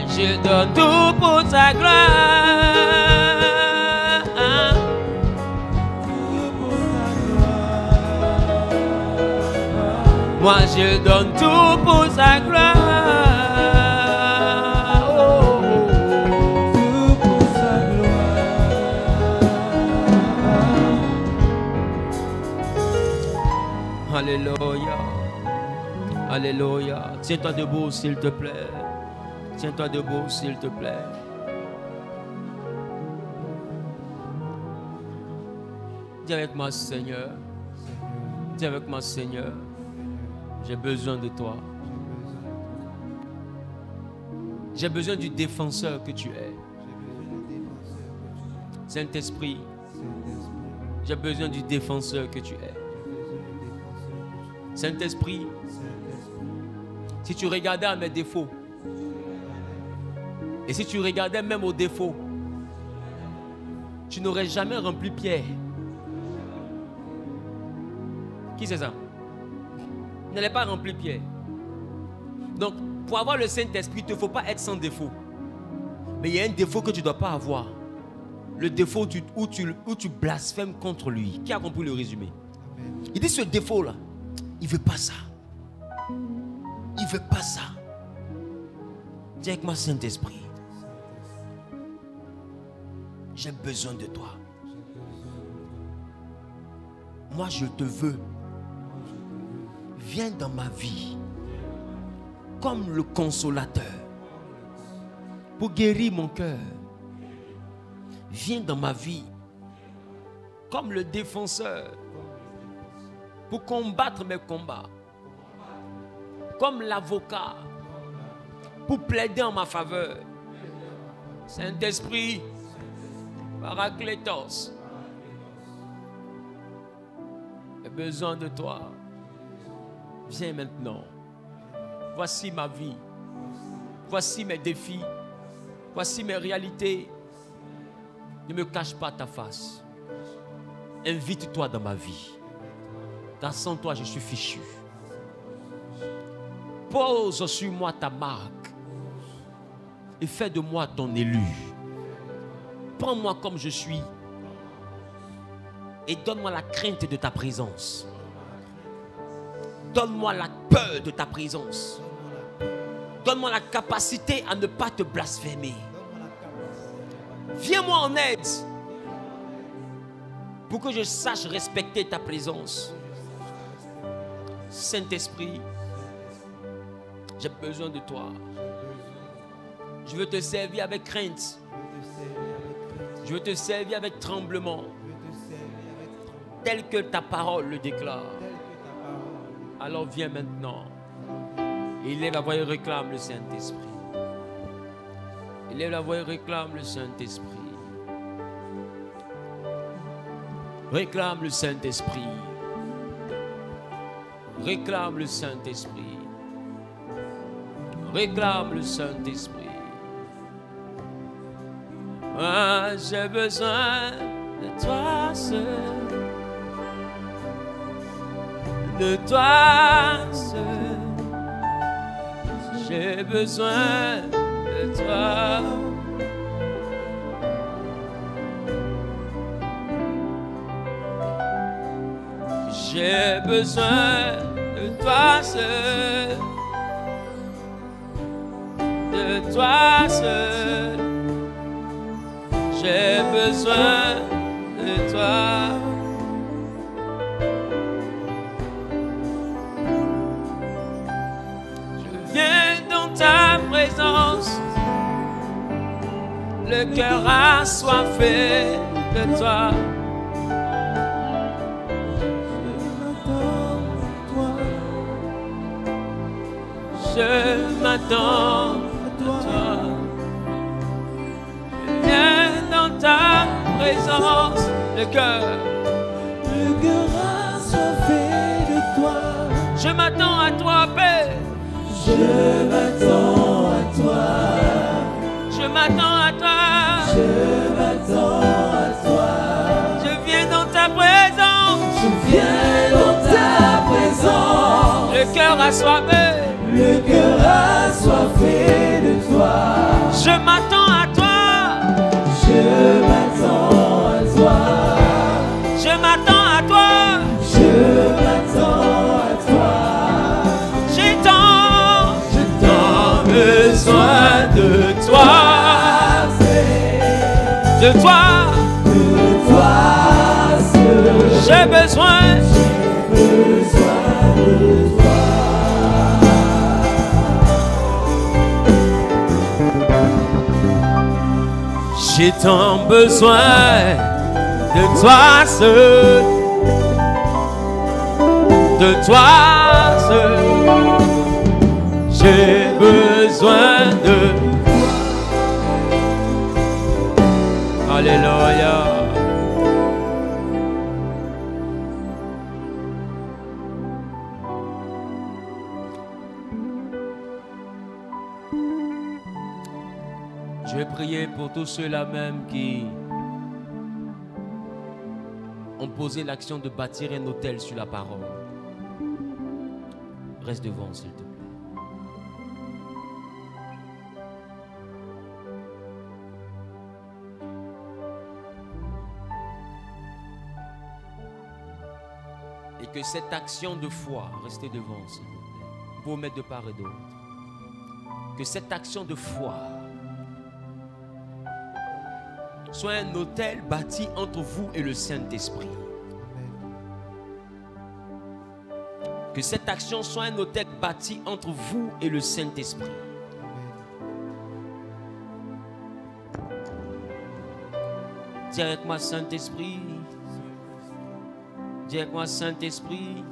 Je donne tout pour ta gloire. Moi je donne tout pour ta gloire. Oh, tout pour ta gloire. Alléluia. Alléluia. Tiens-toi debout s'il te plaît. Tiens-toi debout, s'il te plaît. Dis avec moi, Seigneur. Dis avec moi, Seigneur. J'ai besoin de toi. J'ai besoin du défenseur que tu es. Saint-Esprit, j'ai besoin du défenseur que tu es. Saint-Esprit, si tu regardais à mes défauts, et si tu regardais même aux défauts, tu n'aurais jamais rempli Pierre. Qui c'est ça? Tu n'allais pas remplir Pierre. Donc, pour avoir le Saint-Esprit, il ne faut pas être sans défaut. Mais il y a un défaut que tu ne dois pas avoir. Le défaut où tu blasphèmes contre lui. Qui a compris le résumé? Amen. Il dit ce défaut-là, il ne veut pas ça. Il ne veut pas ça. Dis avec moi, Saint-Esprit. J'ai besoin de toi. Moi, je te veux. Viens dans ma vie comme le consolateur pour guérir mon cœur. Viens dans ma vie comme le défenseur pour combattre mes combats. Comme l'avocat pour plaider en ma faveur. Saint-Esprit, Paraclétos, j'ai besoin de toi. Viens maintenant. Voici ma vie. Voici mes défis. Voici mes réalités. Ne me cache pas ta face. Invite-toi dans ma vie. Car sans toi, je suis fichu. Pose sur moi ta marque. Et fais de moi ton élu. Prends-moi comme je suis. Et donne-moi la crainte de ta présence. Donne-moi la peur de ta présence. Donne-moi la capacité à ne pas te blasphémer. Viens-moi en aide pour que je sache respecter ta présence. Saint-Esprit, j'ai besoin de toi. Je veux te servir avec crainte. Je veux te servir avec tremblement. Tel que ta parole le déclare. Alors viens maintenant. Élève la voix et réclame le Saint-Esprit. Élève la voix et réclame le Saint-Esprit. Réclame le Saint-Esprit. Réclame le Saint-Esprit. Réclame le Saint-Esprit. Ah, j'ai besoin de toi seul. De toi seul. J'ai besoin de toi. J'ai besoin de toi seul. De toi seul. J'ai besoin de toi. Je viens dans ta présence. Le cœur assoiffé de toi. Je m'attends à toi. Je viens dans ta présence. Le cœur assoiffé de toi. Je m'attends à toi, Père. Je m'attends à toi. Je m'attends à toi. Je m'attends à toi. Je viens dans ta présence. Je viens dans ta présence. Le cœur assoiffé. Le cœur assoiffé de toi. Je m'attends à toi. Je m'attends à toi. Je m'attends à toi. Je m'attends à toi. J'ai tant besoin de toi. De toi. De toi seul. J'ai besoin. J'ai besoin de toi. J'ai tant besoin de toi seul, de toi seul. J'ai besoin de toi. Alléluia. Je vais prier pour tous ceux-là même qui ont posé l'action de bâtir un hôtel sur la parole. Reste devant, s'il te plaît. Et que cette action de foi, restez devant, s'il vous plaît. Vous pouvez vous mettre de part et d'autre. Que cette action de foi soit un hôtel bâti entre vous et le Saint-Esprit. Que cette action soit un hôtel bâti entre vous et le Saint-Esprit. Dis avec moi, Saint-Esprit. Dis avec moi, Saint-Esprit.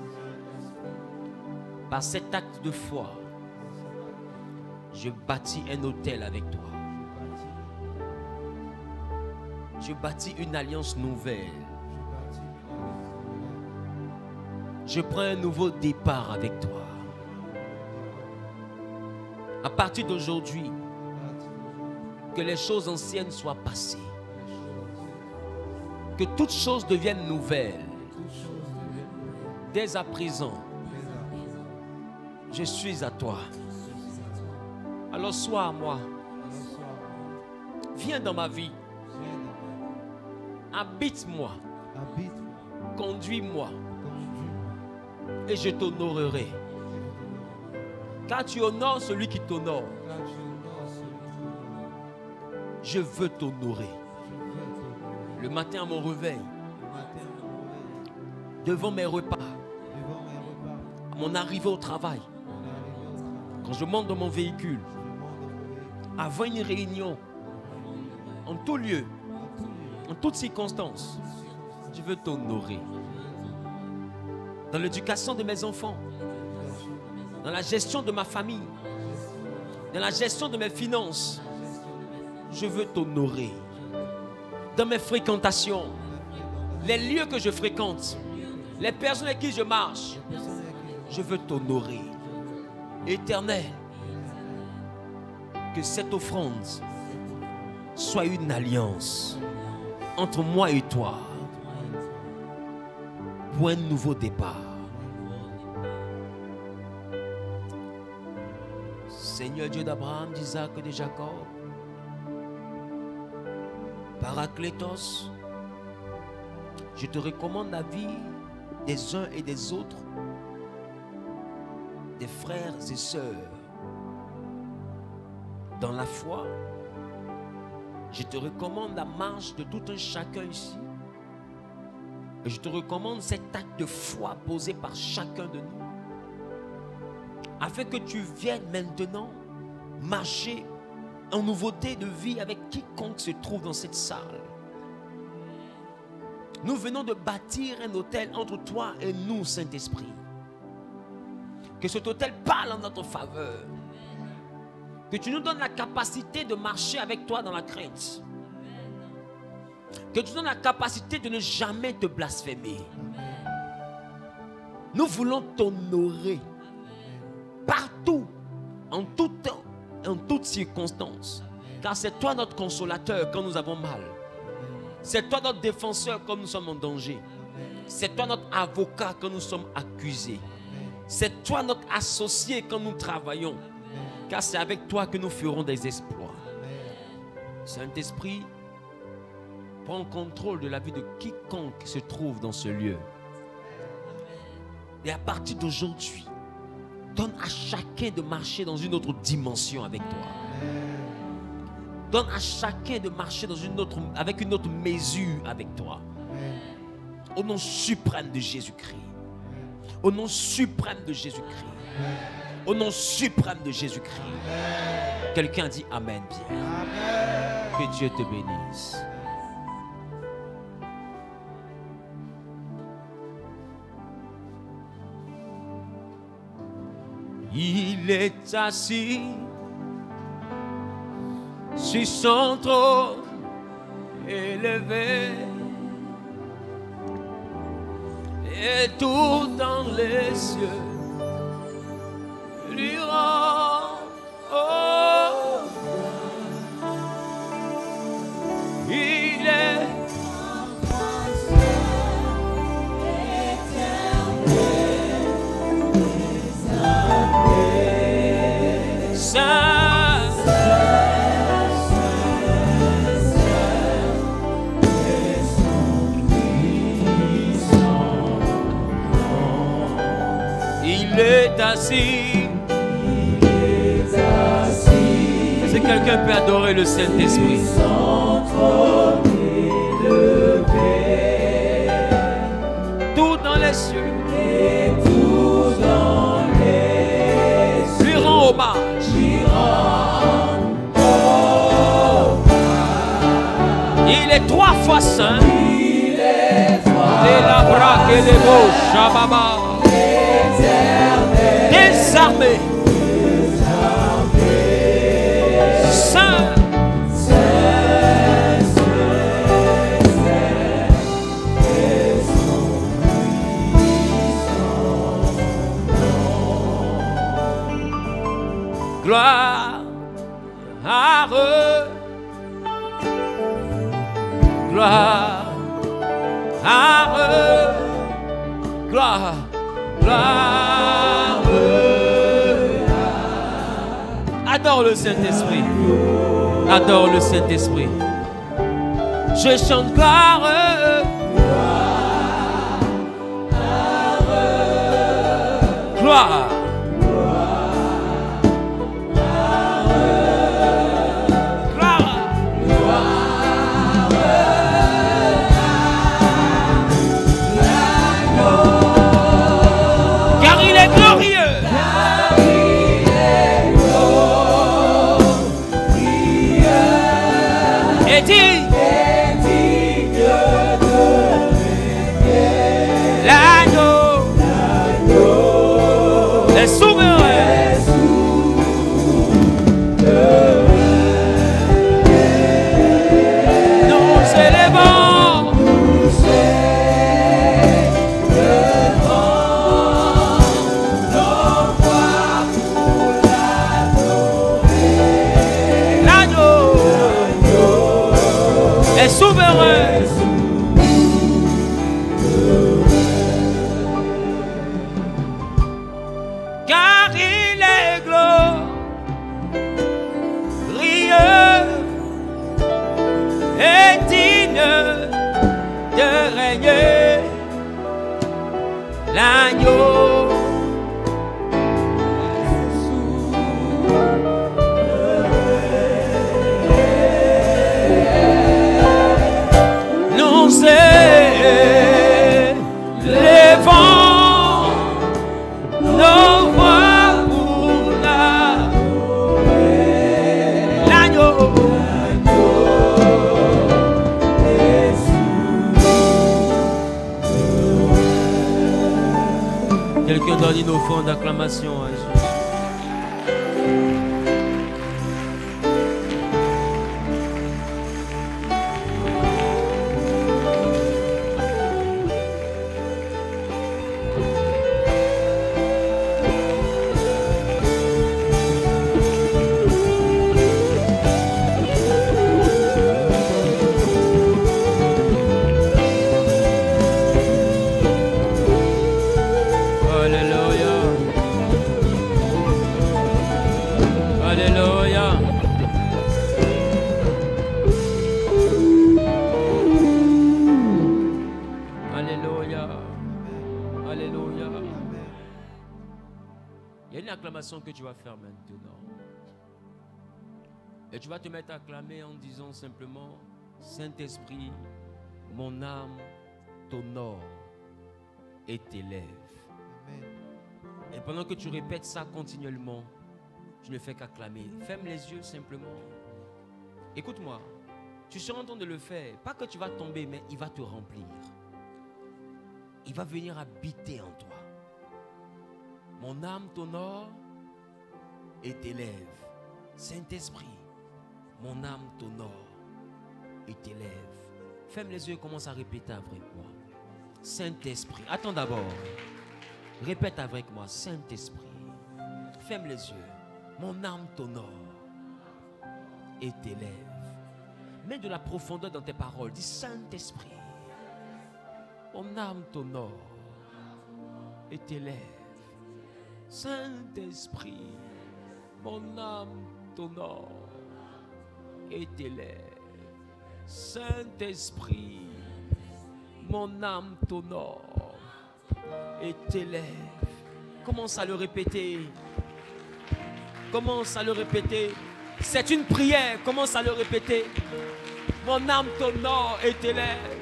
Par cet acte de foi, je bâtis un hôtel avec toi. Je bâtis une alliance nouvelle. Je prends un nouveau départ avec toi. À partir d'aujourd'hui, que les choses anciennes soient passées. Que toutes choses deviennent nouvelles. Dès à présent, je suis à toi. Alors sois à moi. Viens dans ma vie. Habite-moi. Conduis-moi et je t'honorerai. Car tu honores celui qui t'honore. Je veux t'honorer. Le matin à mon réveil, devant mes repas, à mon arrivée au travail, quand je monte dans mon véhicule, avant une réunion, en tout lieu, en toutes circonstances, je veux t'honorer. Dans l'éducation de mes enfants, dans la gestion de ma famille, dans la gestion de mes finances, je veux t'honorer. Dans mes fréquentations, les lieux que je fréquente, les personnes avec qui je marche, je veux t'honorer. Éternel, que cette offrande soit une alliance entre moi et toi pour un nouveau départ. Seigneur Dieu d'Abraham, d'Isaac et de Jacob, Paraclétos, je te recommande la vie des uns et des autres, des frères et sœurs dans la foi. Je te recommande la marche de tout un chacun ici. Et je te recommande cet acte de foi posé par chacun de nous, afin que tu viennes maintenant marcher en nouveauté de vie avec quiconque se trouve dans cette salle. Nous venons de bâtir un autel entre toi et nous, Saint-Esprit. Que cet autel parle en notre faveur. Que tu nous donnes la capacité de marcher avec toi dans la crainte. Que tu nous donnes la capacité de ne jamais te blasphémer. Nous voulons t'honorer partout, en tout temps, en toutes circonstances. Car c'est toi notre consolateur quand nous avons mal. C'est toi notre défenseur quand nous sommes en danger. C'est toi notre avocat quand nous sommes accusés. C'est toi notre associé quand nous travaillons. Car c'est avec toi que nous ferons des exploits. Saint-Esprit, prends contrôle de la vie de quiconque se trouve dans ce lieu. Et à partir d'aujourd'hui, donne à chacun de marcher dans une autre dimension avec toi. Donne à chacun de marcher dans avec une autre mesure avec toi. Au nom suprême de Jésus-Christ. Au nom suprême de Jésus-Christ. Au nom suprême de Jésus-Christ. Quelqu'un dit Amen, Pierre. Que Dieu te bénisse. Il est assis sur son trône élevé, et tout dans les cieux lui rend honneur. Il est il est assis. Est-ce que quelqu'un peut adorer le Saint-Esprit? Tout dans les cieux. Lui rend hommage. Il est trois fois saint. La braque et les beaux Shababa. Désarmé. Saint. Gloire à eux. Gloire à eux. Gloire, gloire. Adore le Saint-Esprit. Adore le Saint-Esprit. Je chante gloire. régner. L'agneau. Nous élevons nos voix pour l'agneau. Quelqu'un donne une offrande d'acclamation à Jésus. Que tu vas faire maintenant. Et tu vas te mettre à acclamer en disant simplement: Saint-Esprit, mon âme t'honore et t'élève. Et pendant que tu répètes ça continuellement, tu ne fais qu'acclamer. Ferme les yeux simplement. Écoute-moi, tu seras en train de le faire. Pas que tu vas tomber, mais il va te remplir. Il va venir habiter en toi. Mon âme t'honore et t'élève. Saint-Esprit, mon âme t'honore et t'élève. Ferme les yeux et commence à répéter avec moi. Saint-Esprit, attends d'abord. Répète avec moi. Saint-Esprit, ferme les yeux. Mon âme t'honore et t'élève. Mets de la profondeur dans tes paroles. Dis: Saint-Esprit, mon âme t'honore et t'élève. Saint-Esprit, mon âme t'honore et t'élève. Saint-Esprit, mon âme t'honore et t'élève. Commence à le répéter. Commence à le répéter. C'est une prière. Commence à le répéter. Mon âme t'honore et t'élève.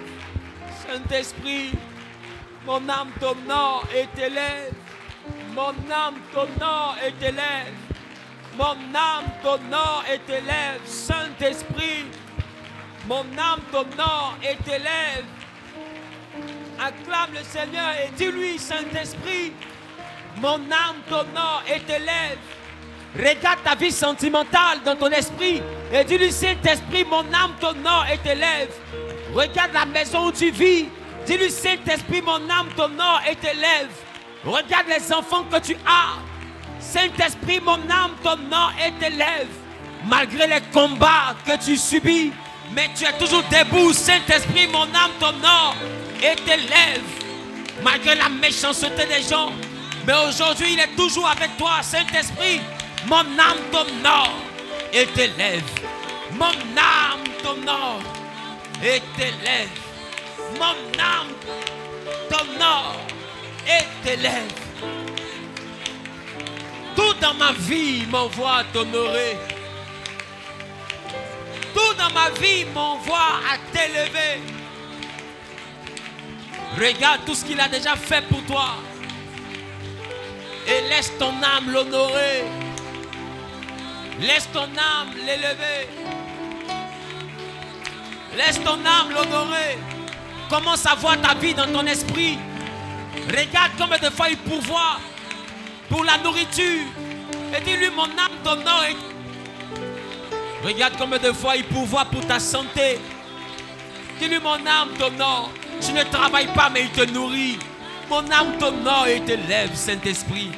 Saint-Esprit, mon âme t'honore et t'élève. Mon âme t'honore et t'élève. Mon âme t'honore et t'élève. Saint-Esprit, mon âme t'honore et t'élève. Acclame le Seigneur et dis-lui: Saint-Esprit, mon âme t'honore et t'élève. Regarde ta vie sentimentale dans ton esprit et dis-lui: Saint-Esprit, mon âme t'honore et t'élève. Regarde la maison où tu vis. Dis-lui: Saint-Esprit, mon âme t'honore et t'élève. Regarde les enfants que tu as. Saint-Esprit, mon âme t'honore et t'élève. Malgré les combats que tu subis, mais tu es toujours debout. Saint-Esprit, mon âme t'honore et t'élève. Malgré la méchanceté des gens, mais aujourd'hui il est toujours avec toi. Saint-Esprit, mon âme t'honore et t'élève. Mon âme t'honore et t'élève. Mon âme t'honore et t'élève. Tout dans ma vie m'envoie à t'honorer. Tout dans ma vie m'envoie à t'élever. Regarde tout ce qu'il a déjà fait pour toi. Et laisse ton âme l'honorer. Laisse ton âme l'élever. Laisse ton âme l'honorer. Commence à voir ta vie dans ton esprit. Regarde combien de fois il pourvoit pour la nourriture. Et dis-lui: mon âme t'honore. Regarde combien de fois il pourvoit pour ta santé. Dis-lui: mon âme t'honore. Tu ne travailles pas mais il te nourrit. Mon âme t'honore et t'élève, Saint-Esprit.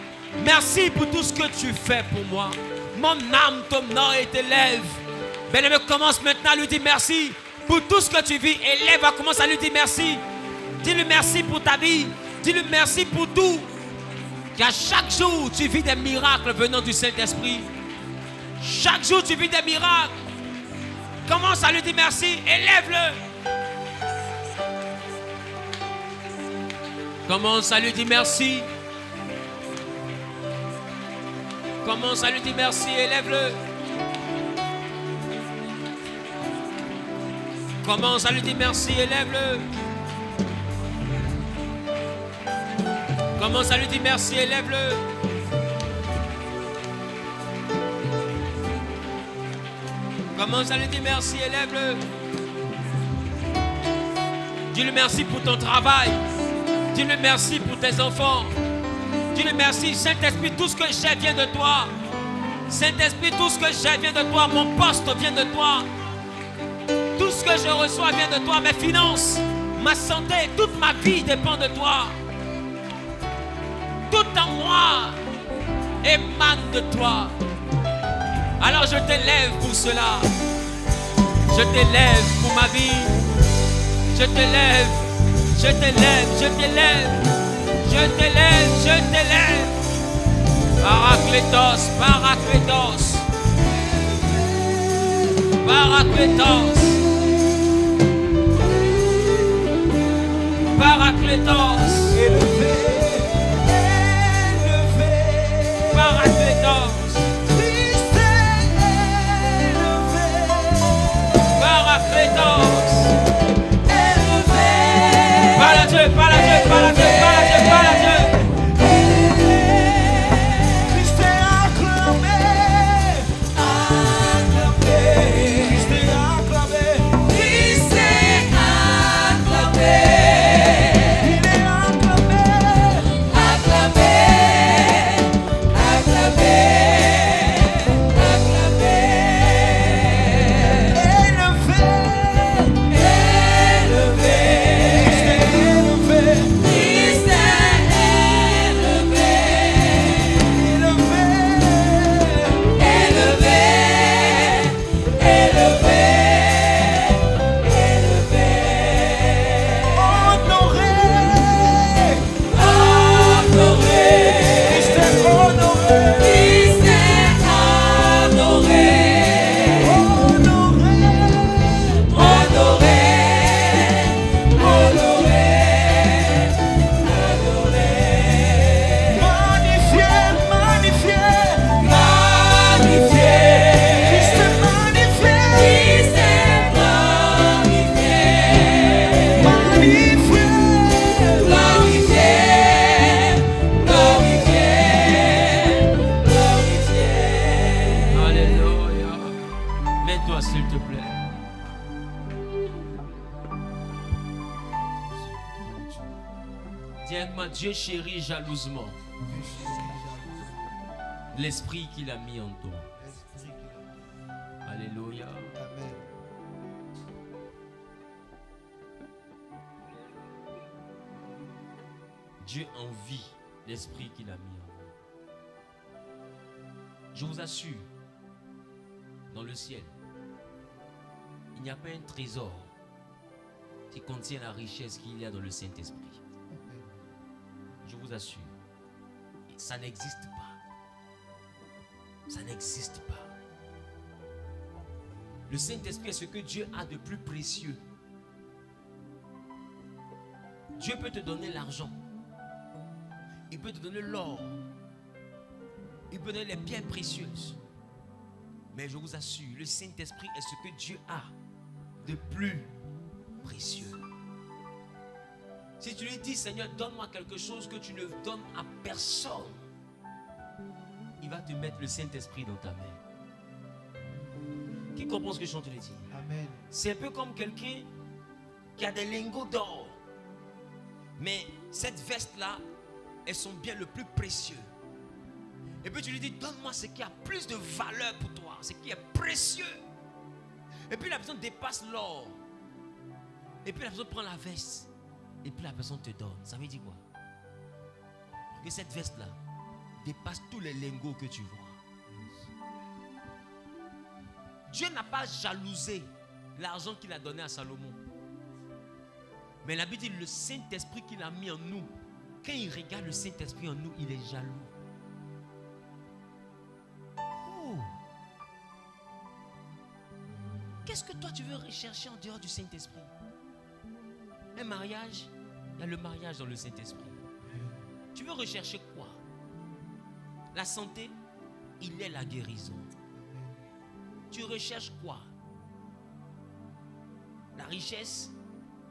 Merci pour tout ce que tu fais pour moi. Mon âme t'honore et t'élève. Bien-aimé, commence maintenant à lui dire merci pour tout ce que tu vis. Élève, commence à lui dire merci. Dis-lui merci pour ta vie. Dis-lui merci pour tout. Car chaque jour, tu vis des miracles venant du Saint-Esprit. Chaque jour, tu vis des miracles. Commence à lui dire merci. Élève-le. Commence à lui dire merci. Commence à lui dire merci, élève-le. Commence à lui dire merci, élève-le. Commence à lui dire merci, élève-le. Commence à lui dire merci, élève-le. Dis-le merci pour ton travail. Dis-le merci pour tes enfants. Dis-le merci, Saint-Esprit, tout ce que j'ai vient de toi. Saint-Esprit, tout ce que j'ai vient de toi. Mon poste vient de toi. Tout ce que je reçois vient de toi. Mes finances, ma santé, toute ma vie dépend de toi. Tout en moi émane de toi. Alors je t'élève pour cela. Je t'élève pour ma vie. Je t'élève, je t'élève, je t'élève. Je t'élève, je t'élève. Paraclétos, Paraclétos. Paraclétos. Paraclétos. Élevé, élevé. Paraclétos. Christ est élevé. Paraclétos. Élevé. Parle à Dieu, parle à Dieu, parle à Dieu, parle à Dieu, parle à Dieu. Christ est acclamé. Acclamé. Christ est acclamé. Christ est acclamé. Il est acclamé. Acclamé. Acclamé. Acclamé. Élevé. Élevé. Christ est élevé. Christ est élevé. Élevé. Élevé. Élevé. Honoré. Honoré. Christ est honoré. Christ est adoré. Honoré. Honoré. Honoré. Adoré. Magnifié, magnifié. Magnifié. Christ est magnifié. Christ est magnifié. Magnifié. Glorifié. Glorifié. Glorifié. Alléluia. Mets-toi s'il te plaît. Dis avec moi, Dieu chérit jalousement l'esprit qu'il a mis en toi. Alléluia. Amen. Dieu envie l'esprit qu'il a mis en vous. Je vous assure, dans le ciel, il n'y a pas un trésor qui contient la richesse qu'il y a dans le Saint-Esprit. Je vous assure, ça n'existe pas. Ça n'existe pas. Le Saint-Esprit est ce que Dieu a de plus précieux. Dieu peut te donner l'argent. Il peut te donner l'or. Il peut donner les pierres précieuses. Mais je vous assure, le Saint-Esprit est ce que Dieu a de plus précieux. Si tu lui dis, Seigneur, donne-moi quelque chose que tu ne donnes à personne, il va te mettre le Saint-Esprit dans ta main. Qui comprend ce que je suis en train de dire? Amen. C'est un peu comme quelqu'un qui a des lingots d'or. Mais cette veste-là est son bien le plus précieux. Et puis tu lui dis, donne-moi ce qui a plus de valeur pour toi, ce qui est précieux. Et puis la personne dépasse l'or. Et puis la personne prend la veste. Et puis la personne te donne. Ça veut dire quoi? Que cette veste-là dépasse tous les lingots que tu vois. Dieu n'a pas jalousé l'argent qu'il a donné à Salomon. Mais la Bible dit, le Saint-Esprit qu'il a mis en nous, quand il regarde le Saint-Esprit en nous, il est jaloux. Oh. Qu'est-ce que toi tu veux rechercher en dehors du Saint-Esprit? Un mariage, il y a le mariage dans le Saint-Esprit. Tu veux rechercher quoi? La santé, il est la guérison. Tu recherches quoi? La richesse,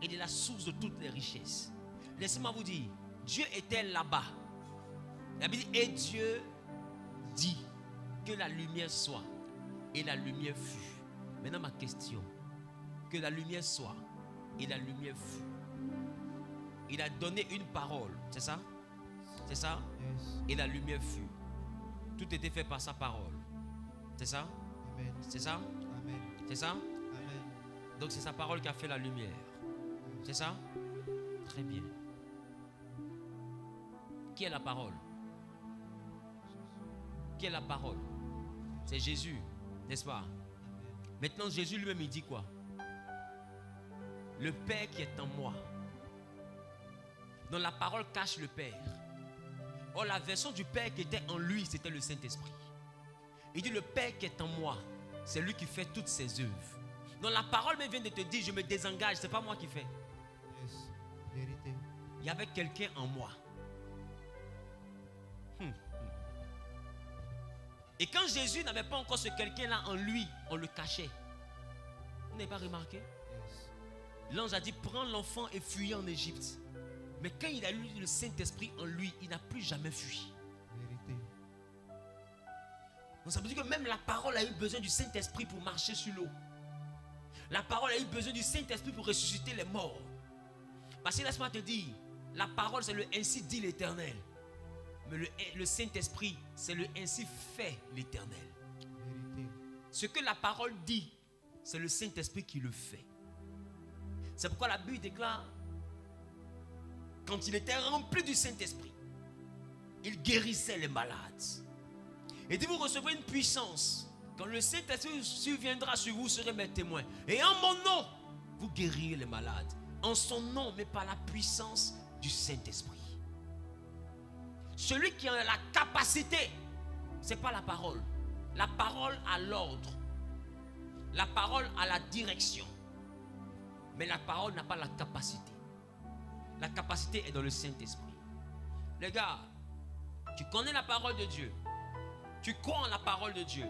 il est la source de toutes les richesses. Laissez-moi vous dire, Dieu était là-bas. La Bible dit, et Dieu dit que la lumière soit. Et la lumière fut. Maintenant ma question, que la lumière soit et la lumière fut. Il a donné une parole, c'est ça? C'est ça? Yes. Et la lumière fut. Tout était fait par sa parole. C'est ça? Amen. C'est ça? Amen. C'est ça? Amen. Donc c'est sa parole qui a fait la lumière. C'est ça? Très bien. Qui est la parole? Qui est la parole? C'est Jésus, n'est-ce pas? Maintenant Jésus lui-même il dit quoi? Le Père qui est en moi. Donc la parole cache le Père. Or la version du Père qui était en lui, c'était le Saint-Esprit. Il dit le Père qui est en moi, c'est lui qui fait toutes ses œuvres. Donc la parole même vient de te dire, je me désengage, c'est pas moi qui fais. Yes. Vérité. Il y avait quelqu'un en moi. Et quand Jésus n'avait pas encore ce quelqu'un-là en lui, on le cachait. Vous n'avez pas remarqué? Yes. L'ange a dit, prends l'enfant et fuyez en Égypte. Mais quand il a eu le Saint-Esprit en lui, il n'a plus jamais fui. Vérité. Donc ça veut dire que même la parole a eu besoin du Saint-Esprit pour marcher sur l'eau. La parole a eu besoin du Saint-Esprit pour ressusciter les morts. Parce que laisse-moi te dire, la parole c'est le ainsi dit l'Éternel. Mais le Saint-Esprit c'est le ainsi fait l'Éternel. Vérité. Ce que la parole dit, c'est le Saint-Esprit qui le fait. C'est pourquoi la Bible déclare, quand il était rempli du Saint-Esprit, il guérissait les malades. Et dit, vous recevrez une puissance. Quand le Saint-Esprit surviendra sur vous, vous serez mes témoins. Et en mon nom, vous guérirez les malades. En son nom, mais par la puissance du Saint-Esprit. Celui qui a la capacité, ce n'est pas la parole. La parole a l'ordre. La parole a la direction. Mais la parole n'a pas la capacité. La capacité est dans le Saint-Esprit. Les gars, tu connais la parole de Dieu. Tu crois en la parole de Dieu.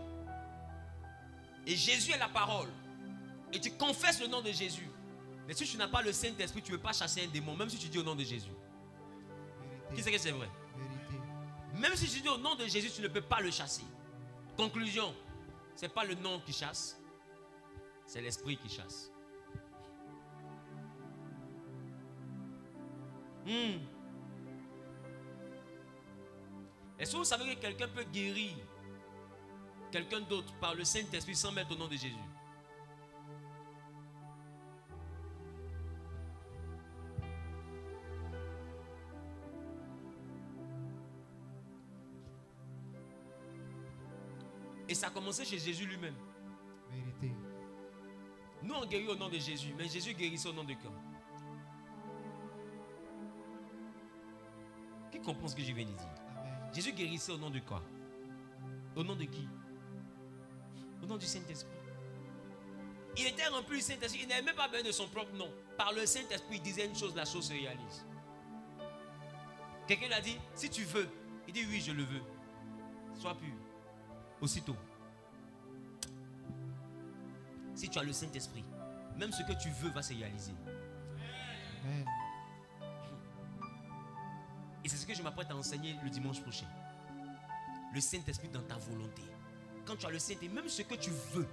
Et Jésus est la parole. Et tu confesses le nom de Jésus. Mais si tu n'as pas le Saint-Esprit, tu ne peux pas chasser un démon, même si tu dis au nom de Jésus. Vérité. Qui sait que c'est vrai? Vérité. Même si tu dis au nom de Jésus, tu ne peux pas le chasser. Conclusion, ce n'est pas le nom qui chasse, c'est l'esprit qui chasse. Est-ce que vous savez que quelqu'un peut guérir quelqu'un d'autre par le Saint-Esprit sans mettre au nom de Jésus? Et ça a commencé chez Jésus lui-même. Vérité. Nous on guérit au nom de Jésus, mais Jésus guérissait au nom de qui? Qui comprend ce que je viens de dire? Amen. Jésus guérissait au nom de quoi? Au nom de qui? Au nom du Saint-Esprit. Il était rempli du Saint-Esprit. Il n'avait même pas besoin de son propre nom. Par le Saint-Esprit, il disait une chose, la chose se réalise. Quelqu'un lui a dit, si tu veux. Il dit, oui, je le veux. Sois pur. Aussitôt. Si tu as le Saint-Esprit, même ce que tu veux va se réaliser. Amen. Et c'est ce que je m'apprête à enseigner le dimanche prochain. Le Saint-Esprit dans ta volonté. Quand tu as le Saint-Esprit, même ce que tu veux.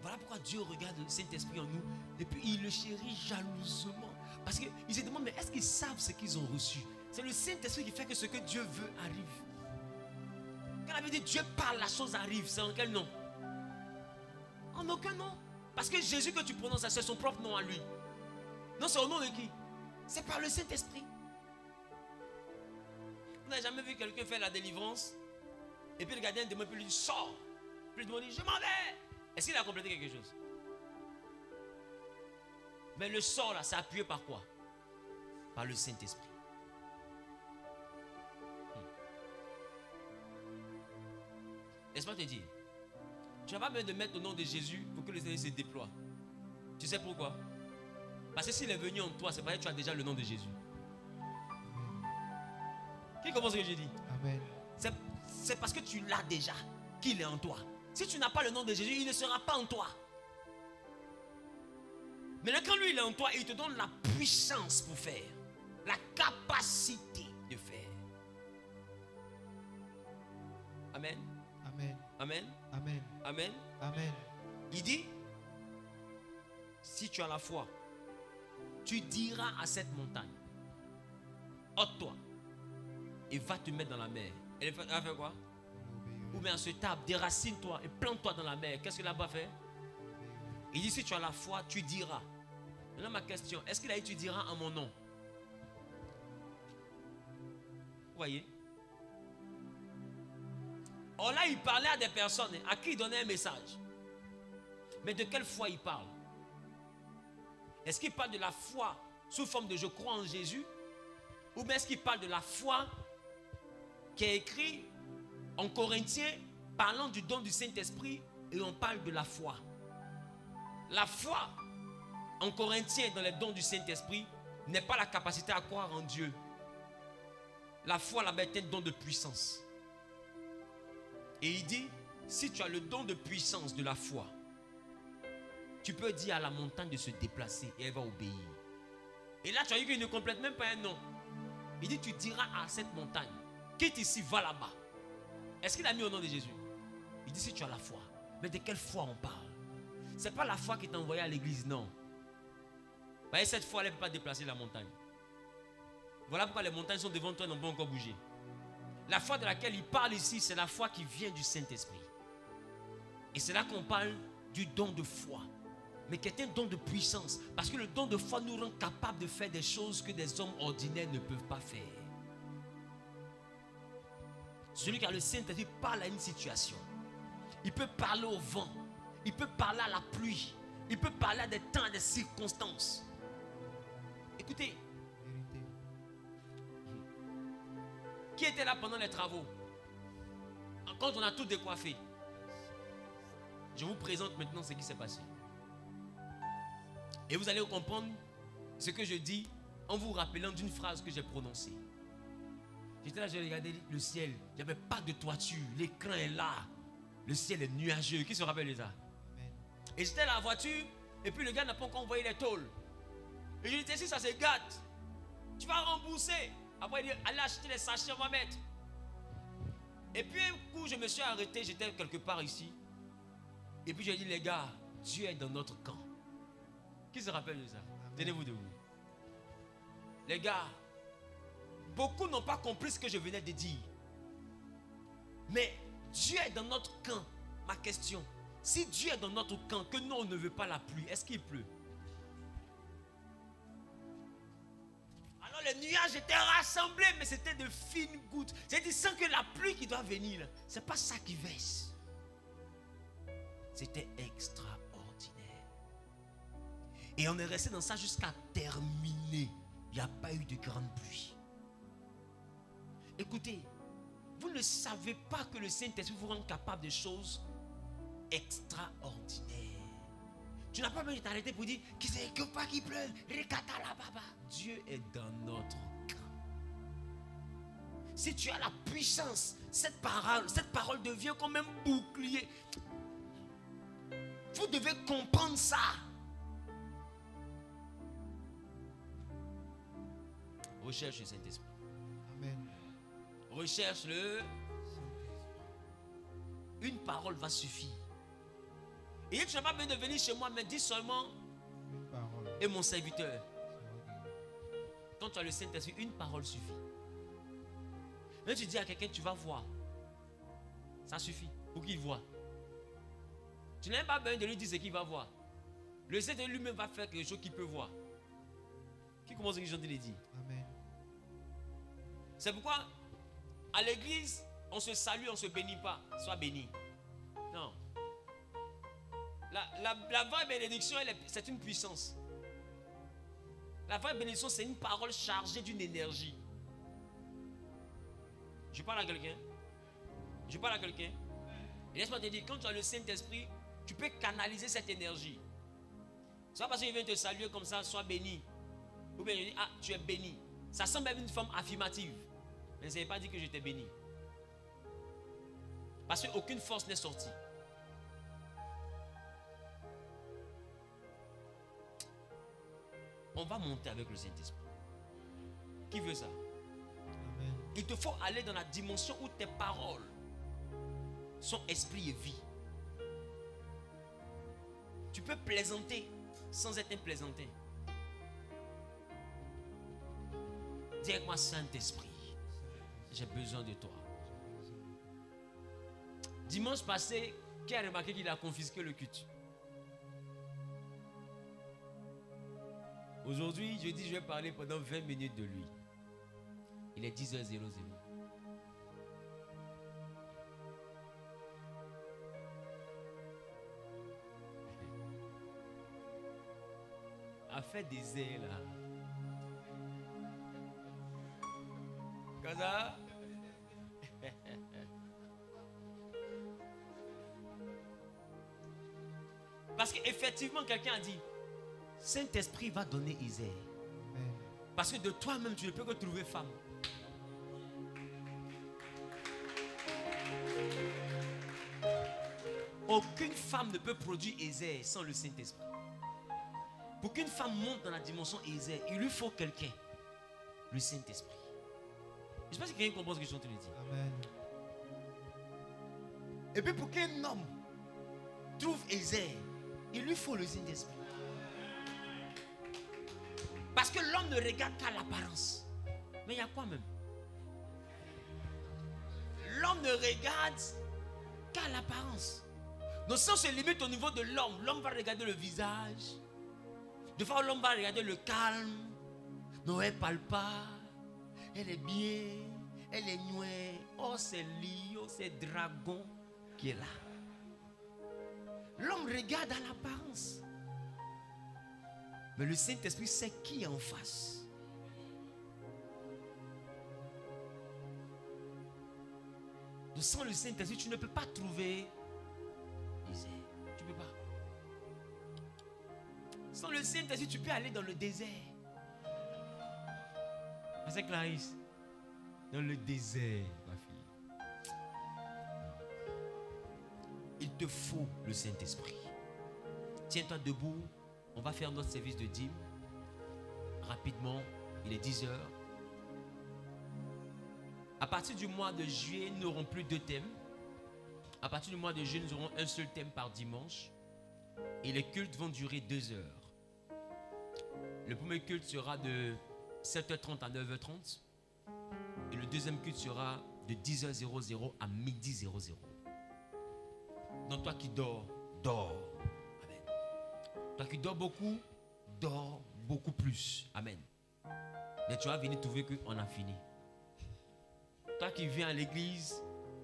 Voilà pourquoi Dieu regarde le Saint-Esprit en nous et puis il le chérit jalousement. Parce qu'il se demande, mais est-ce qu'ils savent ce qu'ils ont reçu? C'est le Saint-Esprit qui fait que ce que Dieu veut arrive. Quand la Bible dit Dieu parle, la chose arrive, c'est en quel nom? En aucun nom. Parce que Jésus que tu prononces, c'est son propre nom à lui. Non, c'est au nom de qui? C'est par le Saint-Esprit. Vous n'avez jamais vu quelqu'un faire la délivrance et puis le gardien demande, puis lui dit sors. Puis il dit je m'en vais. Est-ce qu'il a complété quelque chose? Mais le sort là, c'est appuyé par quoi? Par le Saint-Esprit. Laisse-moi te dire, Tu n'as pas besoin de mettre le nom de Jésus pour que le Seigneur se déploie. Tu sais pourquoi? Parce que s'il est venu en toi, c'est parce que tu as déjà le nom de Jésus. Qui comprend ce que je dis? Amen. C'est parce que tu l'as déjà qu'il est en toi. Si tu n'as pas le nom de Jésus, il ne sera pas en toi. Mais quand lui il est en toi, il te donne la puissance pour faire. La capacité de faire. Amen. Amen. Amen. Amen. Amen. Amen. Il dit, si tu as la foi, tu diras à cette montagne, ôte-toi et va te mettre dans la mer. Elle va faire quoi? Ou bien se tape, déracine-toi et plante-toi dans la mer. Qu'est-ce que là-bas fait? Il dit, si tu as la foi, tu diras. Maintenant ma question, est-ce qu'il a dit tu diras en mon nom? Vous voyez? Or là, il parlait à des personnes à qui il donnait un message. Mais de quelle foi il parle? Est-ce qu'il parle de la foi sous forme de je crois en Jésus? Ou bien est-ce qu'il parle de la foi qui est écrit en Corinthiens parlant du don du Saint-Esprit et on parle de la foi? La foi en Corinthiens dans les dons du Saint-Esprit n'est pas la capacité à croire en Dieu. La foi là-bas est un don de puissance. Et il dit, si tu as le don de puissance de la foi, tu peux dire à la montagne de se déplacer et elle va obéir. Et là tu as vu qu'il ne complète même pas un nom. Il dit, tu diras à cette montagne, quitte ici, va là-bas. Est-ce qu'il a mis au nom de Jésus? Il dit, si tu as la foi. Mais de quelle foi on parle? Ce n'est pas la foi qui t'a envoyé à l'église, non. Vous voyez, cette foi, elle ne peut pas déplacer la montagne. Voilà pourquoi les montagnes sont devant toi et n'ont pas encore bougé. La foi de laquelle il parle ici, c'est la foi qui vient du Saint-Esprit. Et c'est là qu'on parle du don de foi. Mais qui est un don de puissance. Parce que le don de foi nous rend capables de faire des choses que des hommes ordinaires ne peuvent pas faire. Celui qui a le Saint-Esprit parle à une situation. Il peut parler au vent. Il peut parler à la pluie. Il peut parler à des temps, à des circonstances. Écoutez. Vérité. Qui était là pendant les travaux? Quand on a tout décoiffé. Je vous présente maintenant ce qui s'est passé. Et vous allez comprendre ce que je dis en vous rappelant d'une phrase que j'ai prononcée. J'étais là, j'ai regardé le ciel. Il n'y avait pas de toiture. L'écran est là. Le ciel est nuageux. Qui se rappelle de ça? Amen. Et j'étais dans la voiture. Et puis le gars n'a pas encore envoyé les tôles. Et je lui disais, si ça se gâte, tu vas rembourser. Après il dit, allez acheter les sachets, on va mettre. Et puis un coup, je me suis arrêté. J'étais quelque part ici. Et puis j'ai dit, les gars, Dieu est dans notre camp. Qui se rappelle de ça? Tenez-vous debout. Les gars, beaucoup n'ont pas compris ce que je venais de dire. Mais Dieu est dans notre camp. Ma question, si Dieu est dans notre camp, que nous on ne veut pas la pluie, est-ce qu'il pleut? Alors les nuages étaient rassemblés, mais c'était de fines gouttes. C'est-à-dire sans que la pluie qui doit venir, ce n'est pas ça qui verse. C'était extraordinaire. Et on est resté dans ça jusqu'à terminer. Il n'y a pas eu de grande pluie. Écoutez, vous ne savez pas que le Saint-Esprit vous rend capable de choses extraordinaires. Tu n'as pas besoin de t'arrêter pour dire qu'il ne faut pas qu'il pleuve. Dieu est dans notre camp. Si tu as la puissance, cette parole devient comme un bouclier. Vous devez comprendre ça. Recherche le Saint-Esprit. Amen. Recherche-le. Une parole va suffire. Et tu n'as pas besoin de venir chez moi, mais dis seulement Une parole. et mon serviteur. sera guéri. Quand tu as le Saint-Esprit, une parole suffit. Quand tu dis à quelqu'un, tu vas voir. Ça suffit pour qu'il voit. Tu n'as pas besoin de lui dire ce qu'il va voir. Le Saint-Esprit lui-même va faire quelque chose qu'il peut voir. Qui commence à dire? Amen. C'est pourquoi à l'église, on se salue, on ne se bénit pas. Sois béni. Non. La vraie bénédiction, c'est une puissance. La vraie bénédiction, c'est une parole chargée d'une énergie. Je parle à quelqu'un. Je parle à quelqu'un. Et laisse-moi te dire, quand tu as le Saint-Esprit, tu peux canaliser cette énergie. C'est pas parce qu'il vient te saluer comme ça, sois béni. Ou bien je dis, ah, tu es béni. Ça semble être une forme affirmative. Mais ça ne veut pas dire que je t'ai béni. Parce qu'aucune force n'est sortie. On va monter avec le Saint-Esprit. Qui veut ça? Amen. Il te faut aller dans la dimension où tes paroles sont esprit et vie. Tu peux plaisanter sans être un plaisantin. Dis avec moi, Saint-Esprit, j'ai besoin de toi. Dimanche passé, qui a remarqué qu'il a confisqué le culte? Aujourd'hui, je dis, je vais parler pendant 20 minutes de lui. Il est 10h00. A fait des ailes là. Comme ça. Parce qu'effectivement, quelqu'un a dit, Saint-Esprit va donner Isaïe. Amen. Parce que de toi-même, tu ne peux que trouver femme. Aucune femme ne peut produire Isaïe sans le Saint-Esprit. Pour qu'une femme monte dans la dimension Isaïe, il lui faut quelqu'un. Le Saint-Esprit. Je ne sais pas si quelqu'un comprend ce que je suis en train de dire. Amen. Et puis pour qu'un homme trouve Isaïe, il lui faut le Saint-Esprit. Parce que l'homme ne regarde qu'à l'apparence. Mais il y a quoi même? L'homme ne regarde qu'à l'apparence. Donc si on se limite au niveau de l'homme, l'homme va regarder le visage. Des fois l'homme va regarder le calme. Non, elle ne parle pas. Elle est bien. Elle est nouée. Oh, c'est lion, c'est dragon qui est là. L'homme regarde à l'apparence. Mais le Saint-Esprit sait qui est en face. Donc sans le Saint-Esprit, tu ne peux pas trouver Isaïe. Tu ne peux pas. Sans le Saint-Esprit, tu peux aller dans le désert. C'est Clarisse. Dans le désert, ma fille. Il te faut le Saint-Esprit. Tiens-toi debout. On va faire notre service de dîme. Rapidement, il est 10h. À partir du mois de juillet, nous n'aurons plus deux thèmes. À partir du mois de juillet, nous aurons un seul thème par dimanche. Et les cultes vont durer 2 heures. Le premier culte sera de 7h30 à 9h30. Et le deuxième culte sera de 10h00 à 12h00. Donc toi qui dors, dors. Amen. Toi qui dors beaucoup plus. Amen. Mais tu vas venir trouver qu'on a fini. Toi qui viens à l'église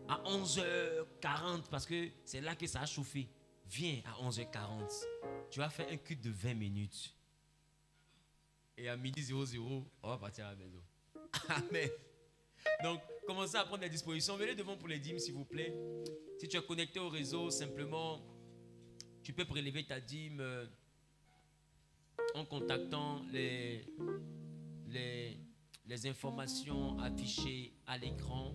à 11h40 parce que c'est là que ça a chauffé. Viens à 11h40. Tu vas faire un culte de 20 minutes. Et à 12h00, on va partir à la maison. Amen. Donc, commencez à prendre des dispositions. Venez devant pour les dîmes, s'il vous plaît. Si tu es connecté au réseau, simplement, tu peux prélever ta dîme en contactant les informations affichées à l'écran.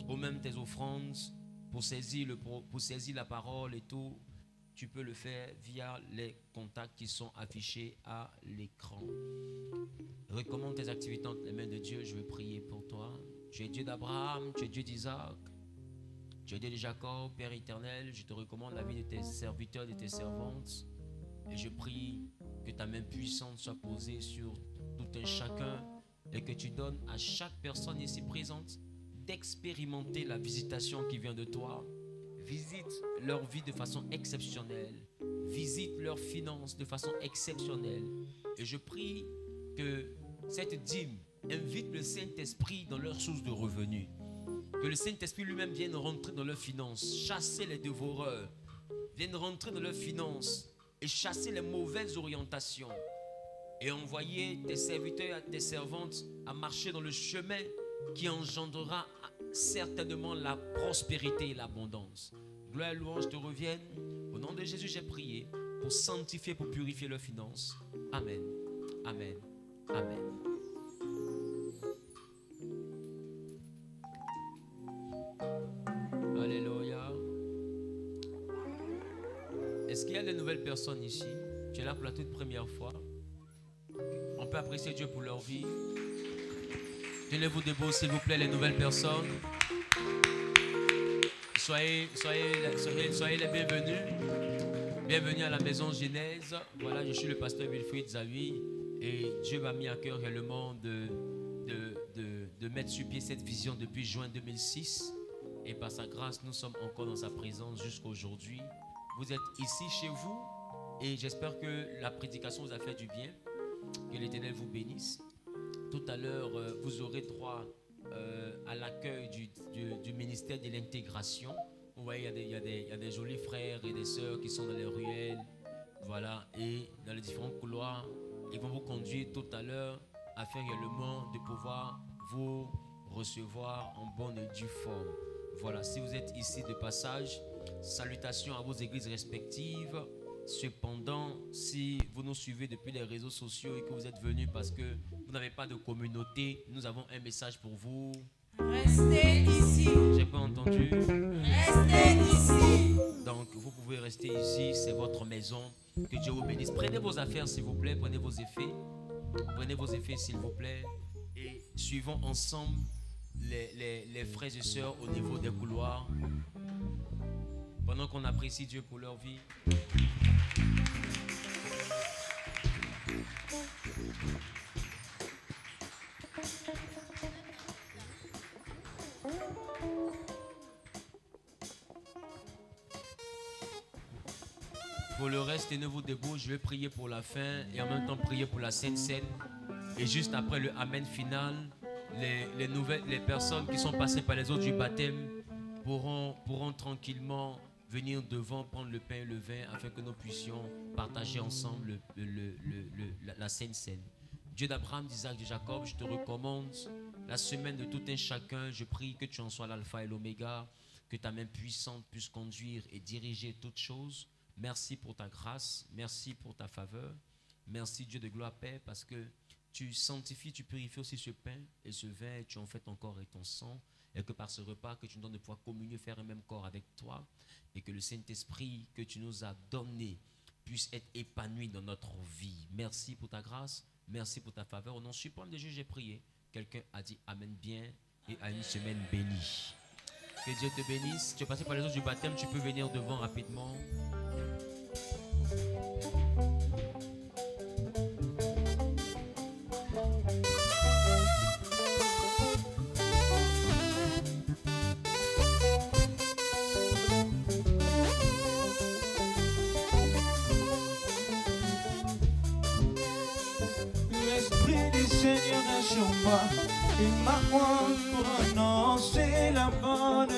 Ou même tes offrandes pour saisir la parole et tout. Tu peux le faire via les contacts qui sont affichés à l'écran. Recommande tes activités entre les mains de Dieu. Je vais prier pour toi. Tu es Dieu d'Abraham, tu es Dieu d'Isaac, tu es Dieu de Jacob, Père éternel. Je te recommande la vie de tes serviteurs, de tes servantes. Et je prie que ta main puissante soit posée sur tout un chacun et que tu donnes à chaque personne ici présente d'expérimenter la visitation qui vient de toi. Visite leur vie de façon exceptionnelle. Visite leurs finances de façon exceptionnelle. Et je prie que cette dîme invite le Saint-Esprit dans leur source de revenus. Que le Saint-Esprit lui-même vienne rentrer dans leurs finances, chasser les dévoreurs, vienne rentrer dans leurs finances et chasser les mauvaises orientations. Et envoyer tes serviteurs et tes servantes à marcher dans le chemin qui engendrera certainement la prospérité et l'abondance. Gloire et louange te reviennent. Au nom de Jésus, j'ai prié pour sanctifier, pour purifier leurs finances. Amen. Amen. Amen. Alléluia. Est-ce qu'il y a de nouvelles personnes ici? Tu es là pour la toute première fois. On peut apprécier Dieu pour leur vie. Tenez-vous debout, s'il vous plaît, les nouvelles personnes. Soyez les bienvenus. Bienvenue à la maison Genèse. Voilà, je suis le pasteur Wilfried Zawi. Et Dieu m'a mis à cœur réellement de mettre sur pied cette vision depuis juin 2006. Et par sa grâce, nous sommes encore dans sa présence jusqu'à aujourd'hui. Vous êtes ici chez vous. Et j'espère que la prédication vous a fait du bien. Que l'Éternel vous bénisse. Tout à l'heure, vous aurez droit à l'accueil du ministère de l'intégration. Vous voyez, il y a des jolis frères et des sœurs qui sont dans les ruelles. Voilà, et dans les différents couloirs. Ils vont vous conduire tout à l'heure afin également de pouvoir vous recevoir en bonne et due forme. Voilà, si vous êtes ici de passage, salutations à vos églises respectives. Cependant, si vous nous suivez depuis les réseaux sociaux et que vous êtes venus parce que vous n'avez pas de communauté, nous avons un message pour vous. Restez ici. J'ai pas entendu. Restez ici. Donc, vous pouvez rester ici, c'est votre maison. Que Dieu vous bénisse. Prenez vos affaires, s'il vous plaît. Prenez vos effets. Prenez vos effets, s'il vous plaît. Et suivons ensemble les frères et sœurs au niveau des couloirs. Pendant qu'on apprécie Dieu pour leur vie. Pour le reste, tenez-vous debout. Je vais prier pour la fin et en même temps prier pour la Sainte Seine. Et juste après le Amen final, les personnes qui sont passées par les eaux du baptême pourront tranquillement venir devant, prendre le pain et le vin afin que nous puissions partager ensemble la Sainte Seine. Dieu d'Abraham, d'Isaac, de Jacob, je te recommande la semaine de tout un chacun. Je prie que tu en sois l'alpha et l'oméga, que ta main puissante puisse conduire et diriger toutes choses. Merci pour ta grâce, merci pour ta faveur. Merci Dieu de gloire, Père, parce que tu sanctifies, tu purifies aussi ce pain et ce vin, et tu en fais ton corps et ton sang, et que par ce repas que tu nous donnes de pouvoir communier, faire un même corps avec toi, et que le Saint-Esprit que tu nous as donné puisse être épanoui dans notre vie. Merci pour ta grâce, merci pour ta faveur. Au nom suprême de Jésus, j'ai prié. Quelqu'un a dit Amen bien et à une semaine bénie. Que Dieu te bénisse. Tu es passé par les eaux du baptême, tu peux venir devant rapidement. L'Esprit du Seigneur est sur moi. Il m'apprend pour annoncer la bonne